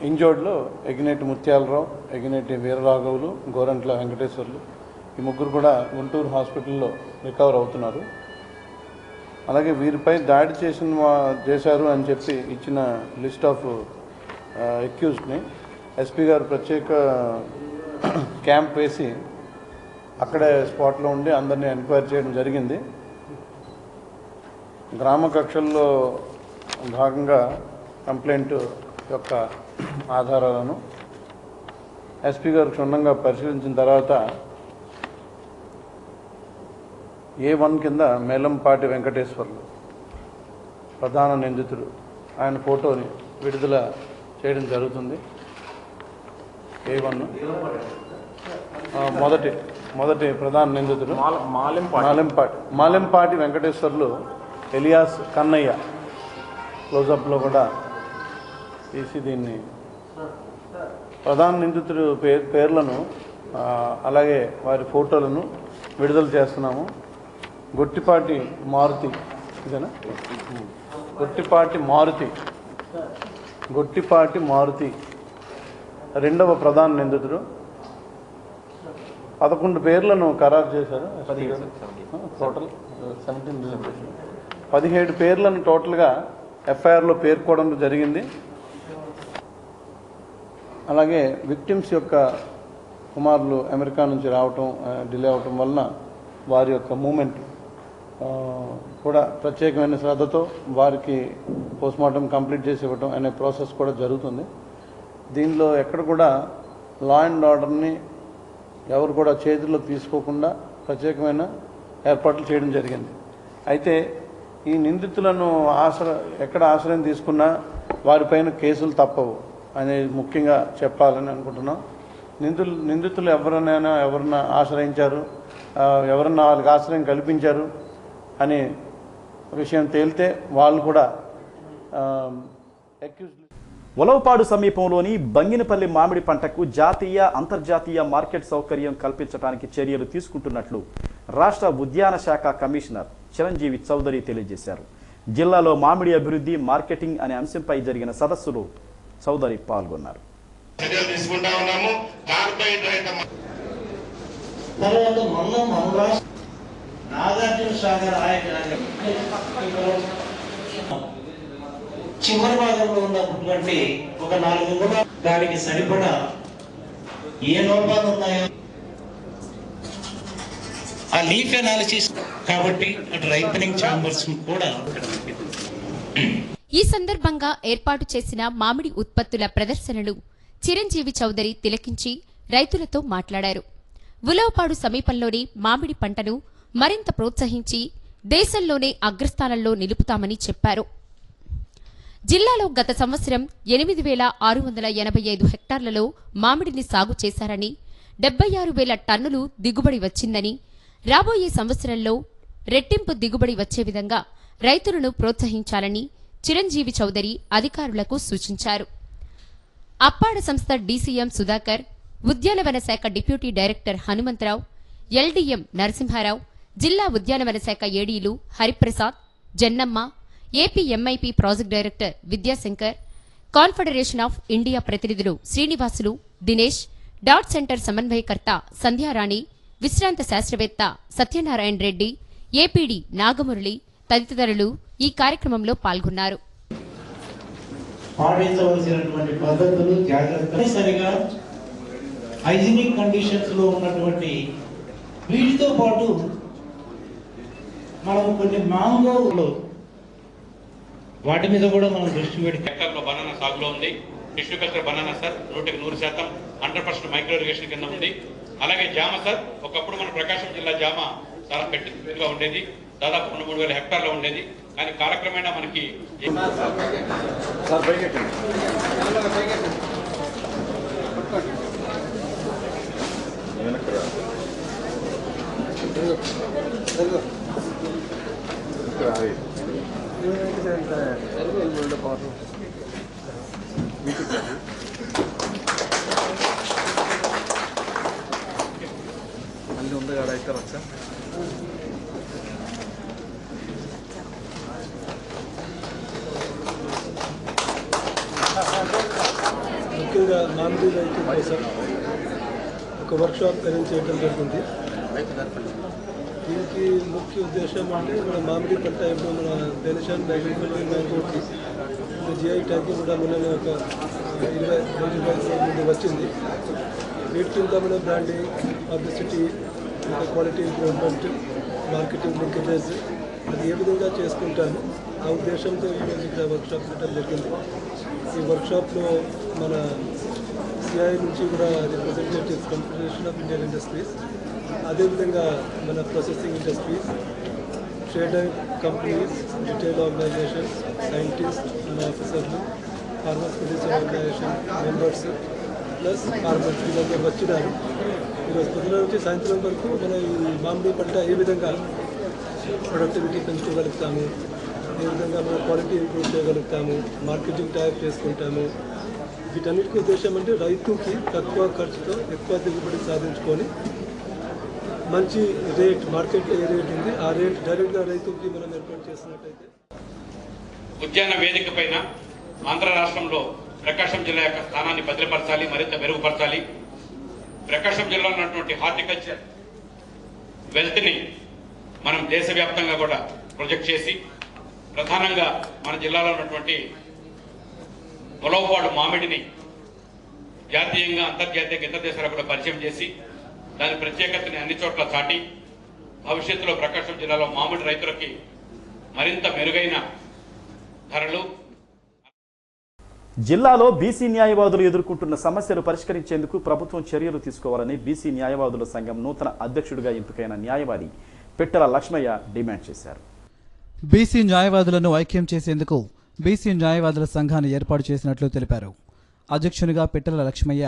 ఇంజోర్డ్లో ఎగినేటి ముత్యాలరావు, ఎగినేటి వీరరాఘవులు, గోరంట్ల వెంకటేశ్వర్లు ఈ 3 కూడా గుంటూరు హాస్పిటల్లో రికవర్ అవుతున్నారు. అలాగే వీరిపై దాడి చేశారు అని చెప్పి ఇచ్చిన లిస్ట్ ఆఫ్ అక్యూజ్డ్ని ఎస్పీ గారు ప్రత్యేక క్యాంప్ వేసి అక్కడే స్పాట్లో ఉండి అందరినీ ఎంక్వైరీ చేయడం జరిగింది. గ్రామ కక్షల్లో భాగంగా కంప్లైంట్ యొక్క ఆధారాలను ఎస్పీ గారు క్షుణ్ణంగా పరిశీలించిన తర్వాత A1 కింద మేలంపాటి వెంకటేశ్వర్లు ప్రధాన నిందితుడు, ఆయన ఫోటోని విడుదల చేయడం జరుగుతుంది. A1 మొదటి ప్రధాన నిందితుడు మాలెంపాటి వెంకటేశ్వర్లు ఎలియాస్ కన్నయ్య క్లోజప్లో కూడా తీసి దీన్ని ప్రధాన నిందితుడు పేర్లను అలాగే వారి ఫోటోలను విడుదల చేస్తున్నాము. గొట్టిపాటి మారుతి, ఇదేనా? గొట్టిపాటి మారుతి రెండవ ప్రధాన నిందితుడు. 11 పేర్లను ఖరారు చేశారు. టోటల్ 17 పేర్లను టోటల్గా ఎఫ్ఐఆర్లో పేర్కోవడం జరిగింది. అలాగే విక్టిమ్స్ యొక్క కుమారులు అమెరికా నుంచి రావటం డిలే అవటం వలన వారి యొక్క మూమెంట్ కూడా ప్రత్యేకమైన శ్రద్ధతో వారికి పోస్ట్మార్టం కంప్లీట్ చేసి ఇవ్వటం అనే ప్రాసెస్ కూడా జరుగుతుంది. దీనిలో ఎక్కడ కూడా లా అండ్ ఆర్డర్ని ఎవరు కూడా చేతుల్లో తీసుకోకుండా ప్రత్యేకమైన ఏర్పాట్లు చేయడం జరిగింది. అయితే ఈ నిందితులను ఎక్కడ ఆశ్రయం తీసుకున్నా వారిపైన కేసులు తప్పవు అనేది ముఖ్యంగా చెప్పాలని అనుకుంటున్నాం. నిందితులు ఎవరన్నా ఆశ్రయించారు, ఎవరన్నా వాళ్ళకి ఆశ్రయం కల్పించారు అనే విషయం తేలితే వాళ్ళు కూడా ఉలవపాడు సమీపంలోని బంగినపల్లి మామిడి పంటకు జాతీయ, అంతర్జాతీయ మార్కెట్ సౌకర్యం కల్పించడానికి చర్యలు తీసుకుంటున్నట్లు రాష్ట్ర ఉద్యాన శాఖ కమిషనర్ చిరంజీవి చౌదరి తెలియజేశారు. జిల్లాలో మామిడి అభివృద్ధి, మార్కెటింగ్ అనే అంశంపై జరిగిన సదస్సులో చౌదరి పాల్గొన్నారు. నాగార్జున సాగర్ ఆయన చివరి భాగంలో ఉన్నటువంటి ఒక 4 కూడా దానికి సరిపడా ఏ లోపాలు ఉన్నాయో ఆ లీఫ్ అనాలిసిస్ కాబట్టి అటు రైపనింగ్ ఛాంబర్స్ కూడా. ఈ సందర్భంగా ఏర్పాటు చేసిన మామిడి ఉత్పత్తుల ప్రదర్శనను చిరంజీవి చౌదరి తిలకించి రైతులతో మాట్లాడారు. ఉలవపాడు సమీపంలోని మామిడి పంటను మరింత ప్రోత్సహించి దేశంలోనే అగ్రస్థానంలో నిలుపుతామని చెప్పారు. జిల్లాలో గత సంవత్సరం 8,685 హెక్టార్లలో మామిడిని సాగు చేశారని, 76,000 టన్నులు దిగుబడి వచ్చిందని, రాబోయే సంవత్సరంలో రెట్టింపు దిగుబడి వచ్చే విధంగా రైతులను ప్రోత్సహించాలని చిరంజీవి చౌదరి అధికారులకు సూచించారు. అప్పాడ సంస్థ డీసీఎం సుధాకర్, ఉద్యానవన శాఖ deputy director Hanumantharao, LDM Narasimharao, జిల్లా ఉద్యానవన శాఖ ఏడీలు Hariprasad, Jannamma, AP MIP project director Vidyashankar, confederation of India ప్రతినిధులు శ్రీనివాసులు, దినేష్, డాట్ సెంటర్ సమన్వయకర్త సంధ్యారాణి, విశ్రాంత శాస్త్రవేత్త సత్యనారాయణ రెడ్డి, ఏపీడీ నాగమురళి తదితరులు ఈ కార్యక్రమంలో పాల్గొన్నారు. పాటించవలసినటువంటి పద్ధతులు జాగ్రత్తలు సరిగా హైజీనిక్ కండిషన్స్ లో ఉన్నటువంటి వీటితో పాటు మనం కొన్ని మ్యాంగోలు వాటి మీద కూడా మనం దృష్టి పెట్టి. హెక్టార్లో బనానా సాగులో ఉంది. Tissue culture banana sir 100% 100% micro irrigation కింద ఉంది. అలాగే జామ సార్, ఒకప్పుడు మన ప్రకాశం జిల్లా జామ చాలా పెద్దగా ఉండేది, దాదాపు 3,000 హెక్టార్లో ఉండేది. కానీ కాలక్రమేణా మనకి అన్నీ ఉంది కాడ అయితే వచ్చా ముఖ్యంగా మామిడి రైతు కోసం ఒక వర్క్షాప్ అరేంజ్ చేయడం జరిగింది. దీనికి ముఖ్య ఉద్దేశం అంటే మన మామిడి పంట ఇప్పుడు మన దేశం మ్యాంగోకి జిఐ ట్యాగ్ కూడా మొన్న ఒక 20 ముందు వచ్చింది. వీటి కింద మన బ్రాండింగ్, పబ్లిసిటీ, ఇంకా క్వాలిటీ ఇంప్రూవ్మెంట్, మార్కెటింగ్ లింకేజెస్ అది ఏ విధంగా చేసుకుంటాము ఆ ఉద్దేశంతో ఈరోజు ఇక్కడ వర్క్షాప్ పెట్టడం జరిగింది. ఈ వర్క్షాప్లో మన సిఐ నుంచి కూడా representatives, confederation of Indian industries, అదేవిధంగా మన processing industries, trader companies, retail organisations, scientist, మన ఆఫీసర్లు, farmers producer organisation members plus farmers వీళ్ళందరూ వచ్చినారు. ఈరోజు పొద్దున నుంచి సాయంత్రం వరకు మన ఈ మామిడి పంట ఏ విధంగా ప్రొడక్టివిటీ పెంచుకోగలుగుతాము, ఏ విధంగా మనం క్వాలిటీ ఇంప్రూవ్ చేయగలుగుతాము, మార్కెటింగ్ టైప్ చేసుకుంటాము, వీటన్నిటికీ ఉద్దేశం అంటే రైతుకి తక్కువ ఖర్చుతో ఎక్కువ దిగుబడి సాధించుకొని మంచి రేట్, మార్కెట్లో ఏ రేట్ ఉంది ఆ రేట్ డైరెక్ట్గా రైతుకి మనం ఏర్పాటు చేసినట్టయితే. ఉద్యాన వేదిక పైన ఆంధ్ర రాష్ట్రంలో ప్రకాశం జిల్లా యొక్క స్థానాన్ని భద్రపరచాలి, మరింత మెరుగుపరచాలి. ప్రకాశం జిల్లాలో ఉన్నటువంటి హార్టికల్చర్ వెల్త్ని మనం దేశవ్యాప్తంగా కూడా ప్రొజెక్ట్ చేసి, ప్రధానంగా మన జిల్లాలో ఉన్నటువంటి ఉలవపాడు మామిడిని జాతీయంగా, అంతర్జాతీయంగా ఇతర దేశాలకు కూడా పరిచయం చేసి దాని ప్రత్యేకతని అన్ని చోట్ల చాటి భవిష్యత్తులో ప్రకాశం జిల్లాలో మామిడి రైతులకి మరింత మెరుగైన ధరలు. జిల్లాలో బీసీ న్యాయవాదులు ఎదుర్కొంటున్న సమస్యలు పరిష్కరించేందుకు ప్రభుత్వం చర్యలు తీసుకోవాలని బీసీ న్యాయవాదుల సంఘం నూతన అధ్యక్షుడిగా ఎంపికైన న్యాయవాది పిట్టల లక్ష్మయ్య డిమాండ్ చేశారు. బీసీ న్యాయవాదులను ఐక్యం చేసేందుకు బీసీ న్యాయవాదుల సంఘాన్ని ఏర్పాటు చేసినట్లు తెలిపారు. అధ్యక్షునిగా పిట్టల లక్ష్మయ్య,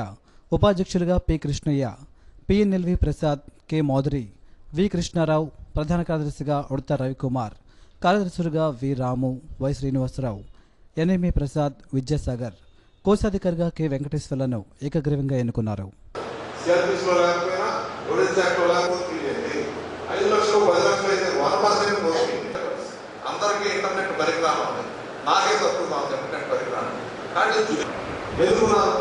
ఉపాధ్యక్షులుగా P Krishnaiah, PNLV Prasad, K Moudari, V Krishnarao, ప్రధాన కార్యదర్శిగా ఉడత రవికుమార్, కార్యదర్శులుగా V Ramu, Y Srinivasarao, NMA Prasad, Vidyasagar, కోశాధికారిగా కె వెంకటేశ్వర్లను ఏకగ్రీవంగా ఎన్నుకున్నారు. 5 లక్షలు 10 లక్షలు అయితే 100% పోతుంది. అందరికీ ఇంటర్నెట్ పరికరాలు ఉన్నాయి, నాకే తక్కువ ఇంటర్నెట్ పరికరాలు. కానీ ఎదుగున్నారు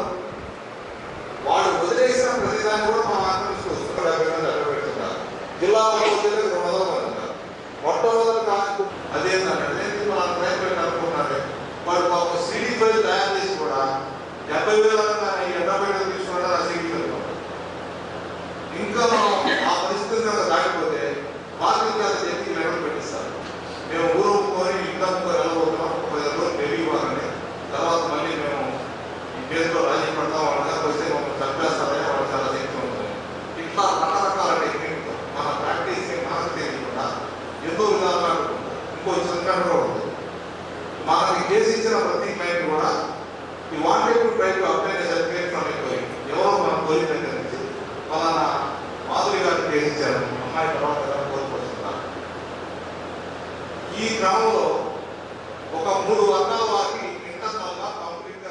వాడు వదిలేసిన ప్రతిదాన్ని కూడా మా ఆంధ్రప్రదేశ్లో పెడుతున్నారు. జిల్లాలో వచ్చేది 200 మంది, మొట్టమొదటిగా అదేంటంటే మన రైతులు అనుకున్నారు వాడు ఒక సిడీ ఫైల్ తయారు చేసి కూడా 70,000 80,000 తీసుకున్నాడు ఆ సిడీ ఫైల్. ఇంకా ఆ పరిస్థితి దాటిపోతే మార్కెట్ మీద చెప్పి లెవెల్ పెట్టిస్తారు. మేము ఊరుకొని ఇంట్లో వెళ్ళబోతున్నాం, 10 రోజులు పెరిగిపోవాలని, తర్వాత మళ్ళీ మేము ఈ కేసులో రాజీ పడతాం, వాళ్ళ వస్తే మమ్మల్ని చంపేస్తారని వాళ్ళు చాలా శక్తి ఉంటుంది. ఇట్లా రకరకాల టెక్నిక్ మన ప్రాక్టీస్ మనకు తెలియకుండా ఎంతో విధానాలు ఇంకో సంఘటన ఉంటుంది. మనకి కేసు ఇచ్చిన ప్రతి క్లయింట్ కూడా ఈ wanted to try to apply certificate from enquiry, ఎవరో మన పోలీస్ దగ్గర నుంచి ఫలానా మాధురి గారికి కేసు ఇచ్చారు, అమ్మాయి తర్వాత కోల్పోతున్నారు. ఈ క్రమంలో ఒక 3 వర్గాల వారికి ఇంటర్నల్గా కంప్లీట్గా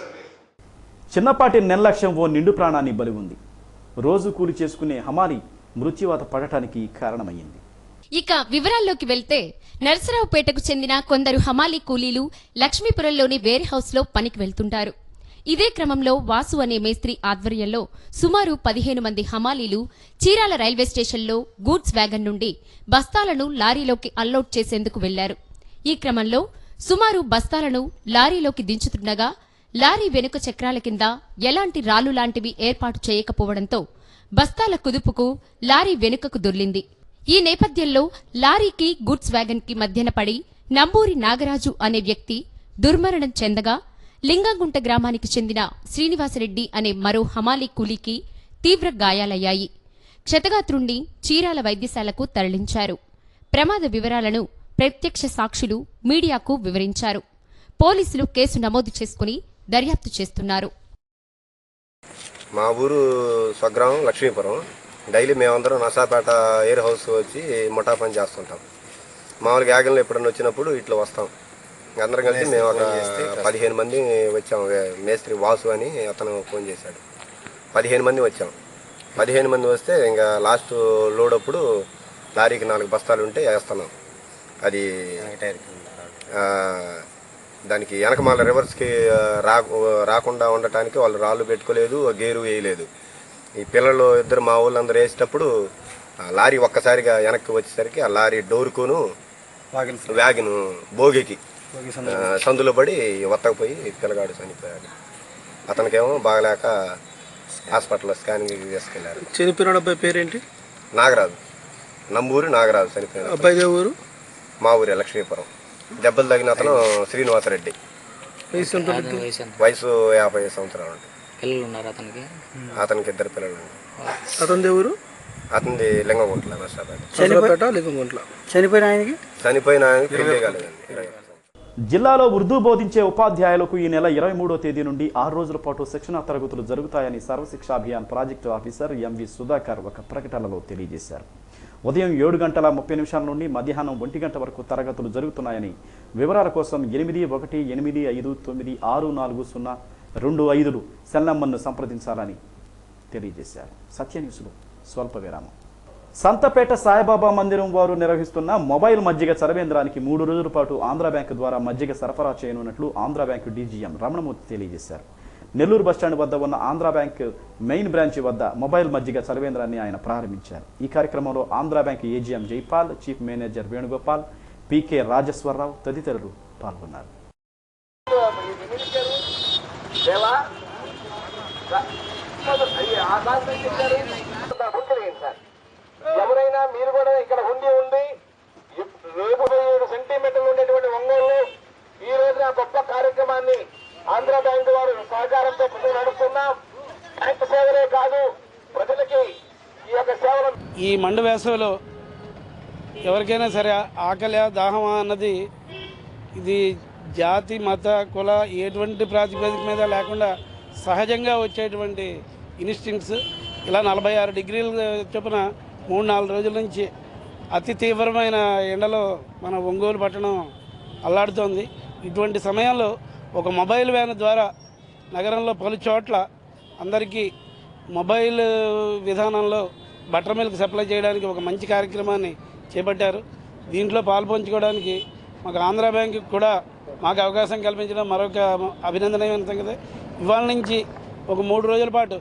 చిన్నపాటి నిర్లక్ష్యం ఓ నిండు ప్రాణాన్ని బలి ఉంది. రోజు కూలి చేసుకునే హమాలి మృత్యువాత పడటానికి కారణమయ్యింది. ఇక వివరాల్లోకి వెళ్తే నరసరావుపేటకు చెందిన కొందరు హమాలీ కూలీలు లక్ష్మీపురంలోని వేర్ హౌస్ లో పనికి వెళ్తుంటారు. ఇదే క్రమంలో వాసు అనే మేస్త్రి ఆధ్వర్యంలో సుమారు 15 మంది హమాలీలు చీరాల రైల్వే స్టేషన్లో గూడ్స్ వ్యాగన్ నుండి బస్తాలను లారీలోకి అన్లోడ్ చేసేందుకు వెళ్లారు. ఈ క్రమంలో సుమారు బస్తాలను లారీలోకి దించుతుండగా లారీ వెనుక చక్రాల కింద ఎలాంటి రాళ్లు లాంటివి ఏర్పాటు చేయకపోవడంతో బస్తాల కుదుపుకు లారీ వెనుకకు దొర్లింది. ఈ నేపథ్యంలో లారీకి గూడ్స్ వ్యాగన్ కి మధ్యన పడి నంబూరి నాగరాజు అనే వ్యక్తి దుర్మరణం చెందగా లింగంగుంట గ్రామానికి చెందిన శ్రీనివాసరెడ్డి అనే మరో హమాలీ కూలీకి తీవ్ర గాయాలయ్యాయి. క్షతగాత్రుణ్ణి చీరాల వైద్యశాలకు తరలించారు. ప్రమాద వివరాలను ప్రత్యక్ష సాక్షులు మీడియాకు వివరించారు. పోలీసులు కేసు నమోదు చేసుకుని దర్యాప్తు చేస్తున్నారు. మా ఊరు స్వగ్రామం లక్ష్మీపురం. డైలీ మేమందరం నర్సాపేట ఎయిర్ హౌస్ వచ్చి ముఠా పని చేస్తుంటాం. మామూలుగా యాగంలో ఎప్పుడన్నా వచ్చినప్పుడు ఇట్లా వస్తాం. అందరం కలిసి మేము ఒక 15 మంది వచ్చాం. మేస్త్రి వాసు అని అతను ఫోన్ చేశాడు. 15 మంది వచ్చాం. 15 మంది వస్తే ఇంకా లాస్ట్ లోడ్ అప్పుడు లారీకి 4 బస్తాలు ఉంటే వేస్తున్నాం. అది దానికి వెనకమాల రివర్స్కి రాకుండా ఉండటానికి వాళ్ళు రాళ్ళు పెట్టుకోలేదు, గేరు వేయలేదు. ఈ పిల్లలు ఇద్దరు మా ఊళ్ళందరూ వేసేటప్పుడు లారీ ఒక్కసారిగా వెనక్కి వచ్చేసరికి ఆ లారీ డోరుకును వ్యాగిన్ బోగికి సందులో పడి వత్తకపోయి పిల్లగాడు చనిపోయాడు. అతనికేమో బాగలేక హాస్పిటల్లో స్కానింగ్ తీసుకెళ్లారు. చనిపోయిన అబ్బాయి పేరేంటి? నాగరాజు, నంబూరి నాగరాజు చనిపోయాడు. అబ్బాయి ఊరు? మా ఊరే లక్ష్మీపురం. దెబ్బలు తగిన అతను శ్రీనివాసరెడ్డి. వయసు 50 సంవత్సరాలు ఉంటుంది. పిల్లలు ఉన్నారు అతనికి? అతనికి 2 పిల్లలు. అతని ఊరు? అతనిది లింగంగుంట్ల నర్సాపేట. చనిపోయిన ఆయనకి పెళ్లి కాలేదండి. జిల్లాలో ఉర్దూ బోధించే ఉపాధ్యాయులకు ఈ నెల 23వ తేదీ నుండి 6 రోజుల పాటు శిక్షణా తరగతులు జరుగుతాయని Sarva Shiksha Abhiyan project officer MV Sudhakar ఒక ప్రకటనలో తెలియజేశారు. ఉదయం 7:30 నుండి మధ్యాహ్నం 1 గంట వరకు తరగతులు జరుగుతున్నాయని, వివరాల కోసం 8185964025 సెల్ నంబర్ను సంప్రదించాలని తెలియజేశారు. సత్య న్యూస్లో స్వల్ప విరామం. సంతపేట సాయిబాబా మందిరం వారు నిర్వహిస్తున్న మొబైల్ మజ్జిగ చలవేంద్రానికి 3 రోజుల పాటు ఆంధ్ర బ్యాంకు ద్వారా మజ్జిగ సరఫరా చేయనున్నట్లు ఆంధ్ర బ్యాంకు డీజీఎం రమణమూర్తి తెలియజేశారు. నెల్లూరు బస్టాండ్ వద్ద ఉన్న ఆంధ్ర బ్యాంక్ మెయిన్ బ్రాంచ్ వద్ద మొబైల్ మజ్జిగ చలవేంద్రాన్ని ఆయన ప్రారంభించారు. ఈ కార్యక్రమంలో Andhra bank AGM Jaipal, chief manager Venugopal, PK Rajeswararao తదితరులు పాల్గొన్నారు. ఎవరైనా మీరు కూడా ఇక్కడ ఉండి రేపు 7 సెంటీమీటర్లు ఉండేటువంటి ఒంగోలు ఈ రోజున గొప్ప కార్యక్రమాన్ని ఆంధ్ర బ్యాంకు వారు సహకారంతో నడుస్తున్నాం. బ్యాంకు సేవలే కాదు, ప్రజలకి ఈ యొక్క సేవలు. ఈ మండు వేసవిలో ఎవరికైనా సరే ఆకలి దాహమా అన్నది ఇది జాతి మత కుల ఎటువంటి ప్రాతిపదిక మీద లేకుండా సహజంగా వచ్చేటువంటి ఇన్స్టింక్ట్స్. ఇలా 46 డిగ్రీల చొప్పున 3-4 రోజుల నుంచి అతి తీవ్రమైన ఎండలో మన ఒంగోలు పట్టణం అల్లాడుతోంది. ఇటువంటి సమయంలో ఒక మొబైల్ వ్యాన్ ద్వారా నగరంలో పలు చోట్ల అందరికీ మొబైల్ విధానంలో బటర్ మిల్క్ సప్లై చేయడానికి ఒక మంచి కార్యక్రమాన్ని చేపట్టారు. దీంట్లో పాల్పంచుకోవడానికి మాకు ఆంధ్ర బ్యాంకు కూడా మాకు అవకాశం కల్పించడం మరొక అభినందనీయమైన సంగతి. ఇవాళ నుంచి ఒక 3 రోజుల పాటు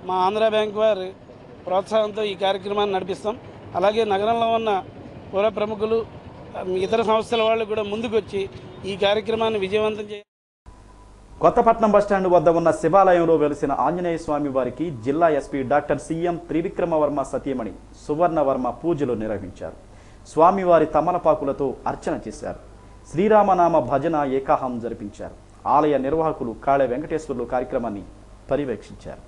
మా ఆంధ్ర బ్యాంకు వారి ప్రోత్సాహంతో ఈ కార్యక్రమాన్ని నడిపిస్తాం. అలాగే నగరంలో ఉన్న పుర ప్రముఖులు ఇతర సంస్థల వాళ్ళు కూడా ముందుకు వచ్చి ఈ కార్యక్రమాన్ని విజయవంతం చేయాలి. కొత్తపట్నం బస్టాండ్ వద్ద ఉన్న శివాలయంలో వెలిసిన ఆంజనేయ స్వామి వారికి జిల్లా ఎస్పీ డాక్టర్ సిఎం త్రివిక్రమవర్మ సతీమణి సువర్ణవర్మ పూజలు నిర్వహించారు. స్వామివారి తమలపాకులతో అర్చన చేశారు. శ్రీరామనామ భజన ఏకాహం జరిపించారు. ఆలయ నిర్వాహకులు కాళె వెంకటేశ్వర్లు కార్యక్రమాన్ని పర్యవేక్షించారు.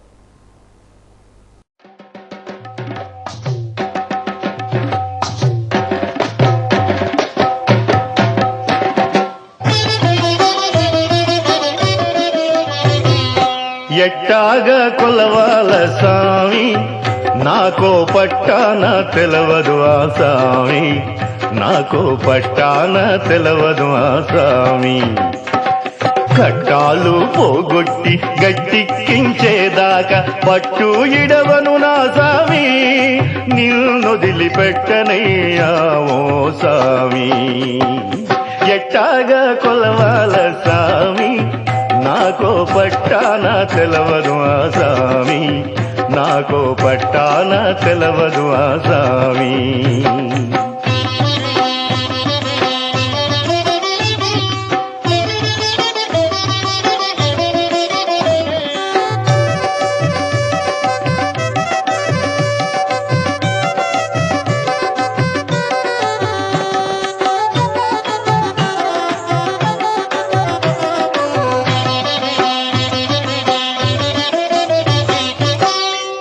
ఎట్టాగా కొలవాల స్వామి నాకో పట్టాన తెలవదు ఆ స్వామి, నాకో పట్టాన తెలవదు ఆ స్వామి. కట్టాలు పోగొట్టి గట్టిక్కించేదాకా పట్టు ఇడవను నా స్వామి, నిన్నొదిలిపెట్టనయ్యా ఓ స్వామి. ఎట్టాగా కొలవాల స్వామి నాకో పట్టాన తెలవదు ఆ స్వామి, నాకో పట్టాన తెలవదు ఆ స్వామి.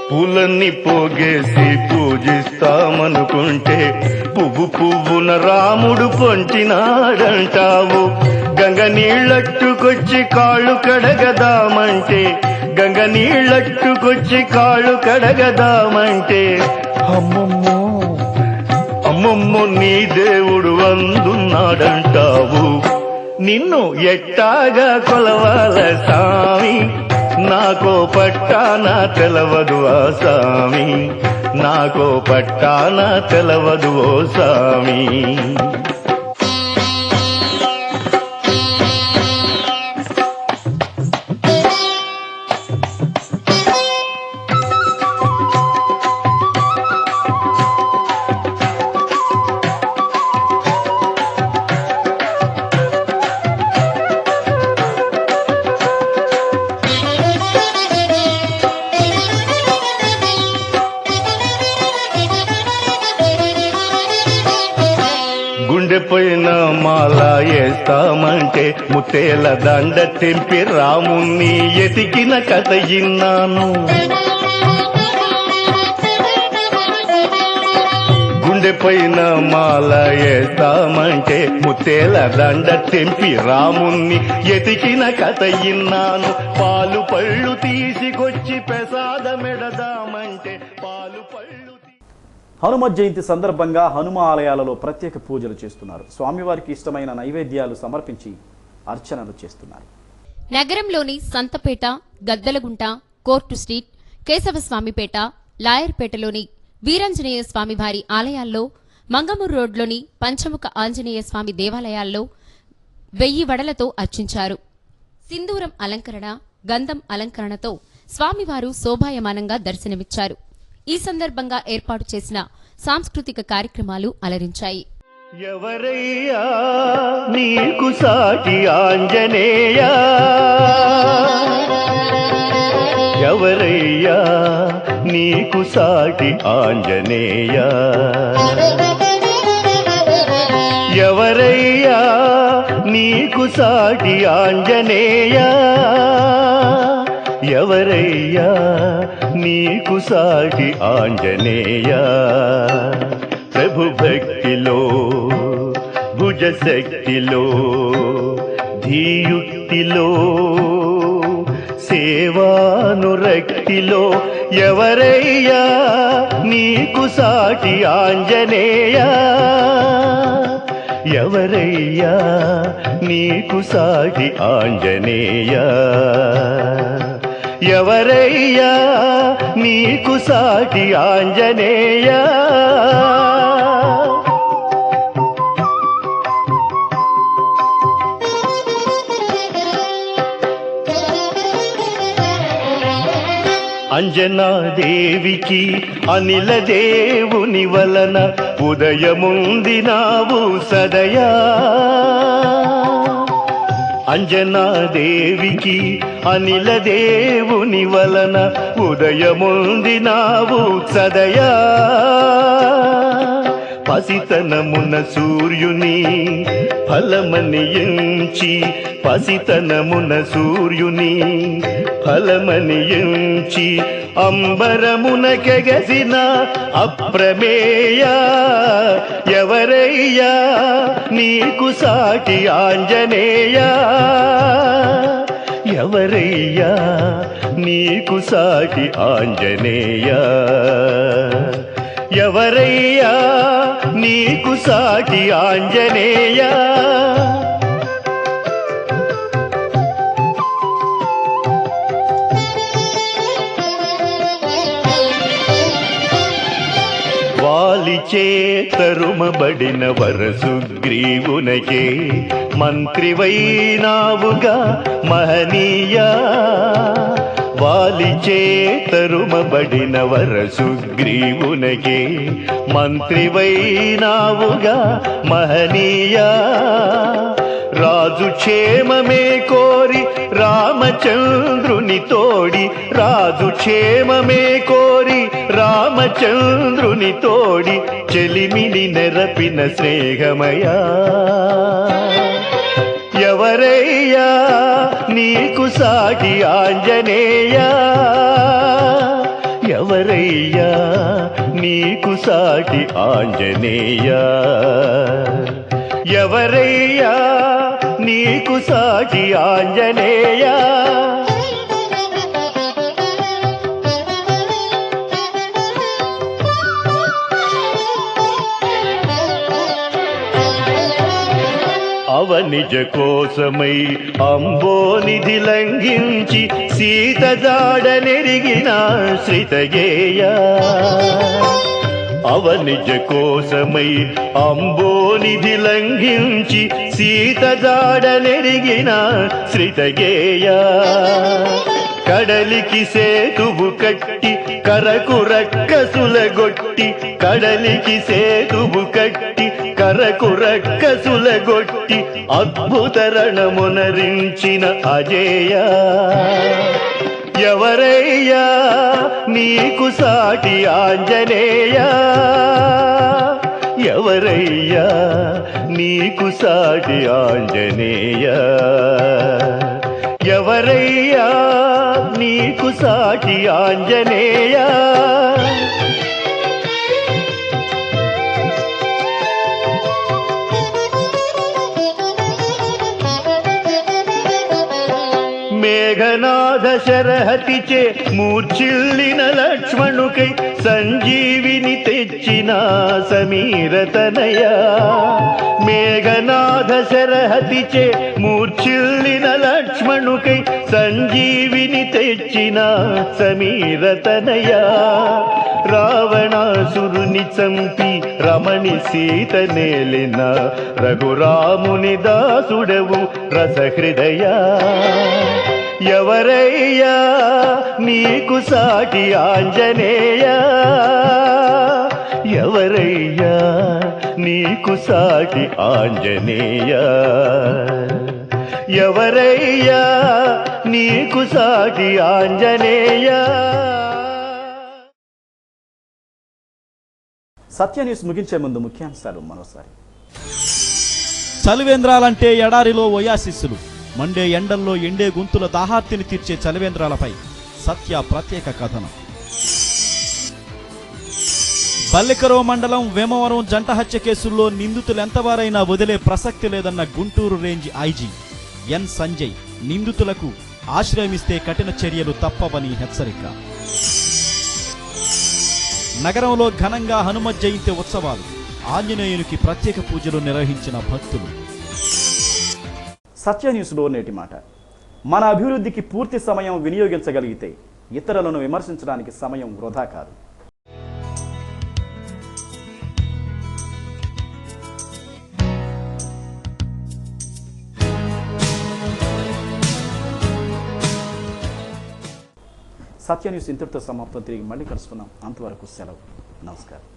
పూలన్నీ పోగేసి పూజిస్తామనుకుంటే పువ్వు పువ్వున రాముడు పొంటినాడంటావు. గంగ నీళ్ళట్టుకొచ్చి కాళ్ళు కడగదామంటే, గంగ నీళ్ళట్టుకొచ్చి కాళ్ళు కడగదామంటే అమ్మమ్మో అమ్మమ్మో నీ దేవుడు అందున్నాడంటావు. నిన్ను ఎట్టాగా కొలవాల స్వామి, నాకో పట్టాన తెలవదు ఆ స్వామి, నాకో పట్టాన తెలవదు ఓ స్వామి. గుండెపైన మాల వేస్తామంటే ముత్తేల దండ తెంపి రాముణ్ణి ఎతికిన కథ ఇన్నాను. గుండెపైన మాల వేస్తామంటే ముత్తేల దండ తెంపి రాముణ్ణి ఎతికిన కథ ఇన్నాను. పాలు పళ్ళు తీసుకొచ్చి ప్రసాదమెడదామంటే పాలు పళ్ళు. హనుమత్ జయంతి సందర్భంగా హనుమ ఆలయాలలో ప్రత్యేక పూజలు చేస్తున్నారు. స్వామివారికి ఇష్టమైన నైవేద్యాలు సమర్పించి అర్చనలు చేస్తున్నారు. నగరంలోని సంతపేట, గద్దలగుంట, కోర్టు స్ట్రీట్, కేశవస్వామిపేట, లాయర్పేటలోని వీరాంజనేయ స్వామివారి ఆలయాల్లో, మంగమూరు రోడ్లోని పంచముఖ ఆంజనేయ స్వామి దేవాలయాల్లో 1000 వడలతో అర్చించారు. సింధూరం అలంకరణ, గంధం అలంకరణతో స్వామివారు శోభాయమానంగా దర్శనమిచ్చారు. ఈ సందర్భంగా ఏర్పాటు చేసిన సాంస్కృతిక కార్యక్రమాలు అలరించాయి. ఎవరయ్యా నీకు సాటి ఆంజనేయ, ఎవరయ్యా నీకు సాటి ఆంజనేయ, ఎవరయ్యా నీకు సాటి ఆంజనేయ, ఎవరయ్యా నీకు సాటి ఆంజనేయ. ప్రభు భక్తిలో, భుజశక్తిలో, ధీయుక్తిలో, సేవానురక్తిలో, ఎవరయ్యా నీకు సాటి ఆంజనేయ, ఎవరయ్యా నీకు సాటి ఆంజనేయ, ఎవరయ్యా నీకు సాటి ఆంజనేయ. అంజనాదేవికి అనిల దేవుని వలన ఉదయముందినావు సదయా అంజనాదేవికి అనిల దేవుని వలన ఉదయముందినావు సదయా పసితనమున సూర్యుని ఫలమని ఎంచి పసితనమున సూర్యుని ఫలమని ఎంచి అంబరమునకెగసిన అప్రమేయ ఎవరయ్యా నీకు సాటి ఆంజనేయ ఎవరయ్యా నీకు సాటి ఆంజనేయ ఎవరయ్యా నీకు సాటి ఆంజనేయ వాలిచే తరుమబడిన వరసుగ్రీవునకే మంత్రివైనావుగా మహనీయా వాలిచే తరుమబడిన వరసుగ్రీవునకే మంత్రివైనావుగా మహనీయా రాజు క్షేమమే కోరి రామచంద్రుని తోడి రాజు క్షేమమే కోరి రామచంద్రుని తోడి చెలిమిని నెరపిన స్నేహమయా ఎవరయ్యా నీకు సాటి ఆంజనేయ ఎవరయ్యా నీకు సాటి ఆంజనేయ ఎవరయ్యా నీకు సాటి ఆంజనేయ అవనిజ కోసమై అంబోనిధి లంఘించి సీత జాడనెరిగిన శ్రితగేయ అవనిజ కోసమై అంబోనిధి లంఘించి సీత జాడనెరిగిన శ్రితగేయ కడలికి సేతువు కట్టి కరకు రక్కసులగొట్టి కడలికి సేతువు కట్టి కరకు రక్కసులగొట్టి అద్భుత రణమునరించిన అజేయ ఎవరయ్యా నీకు సాటి ఆంజనేయ ఎవరయ్యా నీకు సాటి ఆంజనేయ ఎవరయ్యా నీకు సాటి ఆంజనేయ మేఘనాథ శరహతిచే మూర్ఛిల్లిన లక్ష్మణుకై సంజీవిని తెచ్చిన సమీరతనయ మేఘనాథ శరహతిచే మూర్ఛిల్లిన లక్ష్మణుకై సంజీవిని తెచ్చిన సమీరతనయ రావణాసురుని చంపి రమణి సీత నేలిన రఘురాముని దాసుడవు రసహృదయ ఎవరయ్యా నీకు సాటి ఆంజనేయ ఎవరయ్యా నీకు సాటి ఆంజనేయ ఎవరయ్యా నీకు సాటి ఆంజనేయ సత్య న్యూస్ ముగించే ముందు ముఖ్యాంశాలు మరోసారి. చలివేంద్రాలంటే ఎడారిలో ఒయాసిస్సులు, మండే ఎండల్లో ఎండే గొంతుల దాహార్తిని తీర్చే చలివేంద్రాలపై సత్య ప్రత్యేక కథనం. బల్లికరో మండలం వేమవరం జంట హత్య కేసుల్లో నిందితులు ఎంతవారైనా వదిలే ప్రసక్తి లేదన్న Guntur range IG N Sanjay నిందితులకు ఆశ్రయమిస్తే కఠిన చర్యలు తప్పవని హెచ్చరిక. నగరంలో ఘనంగా హనుమ జయంతి ఉత్సవాలు, ఆంజనేయునికి ప్రత్యేక పూజలు నిర్వహించిన భక్తులు. సత్య న్యూస్లో నేటి మాట. మన అభివృద్ధికి పూర్తి సమయం వినియోగించగలిగితే ఇతరులను విమర్శించడానికి సమయం వృధా కాదు. సత్య న్యూస్ ఇంతటితో సమాప్తం. తిరిగి మళ్ళీ కలుసుకున్నాం. అంతవరకు సెలవు. నమస్కారం.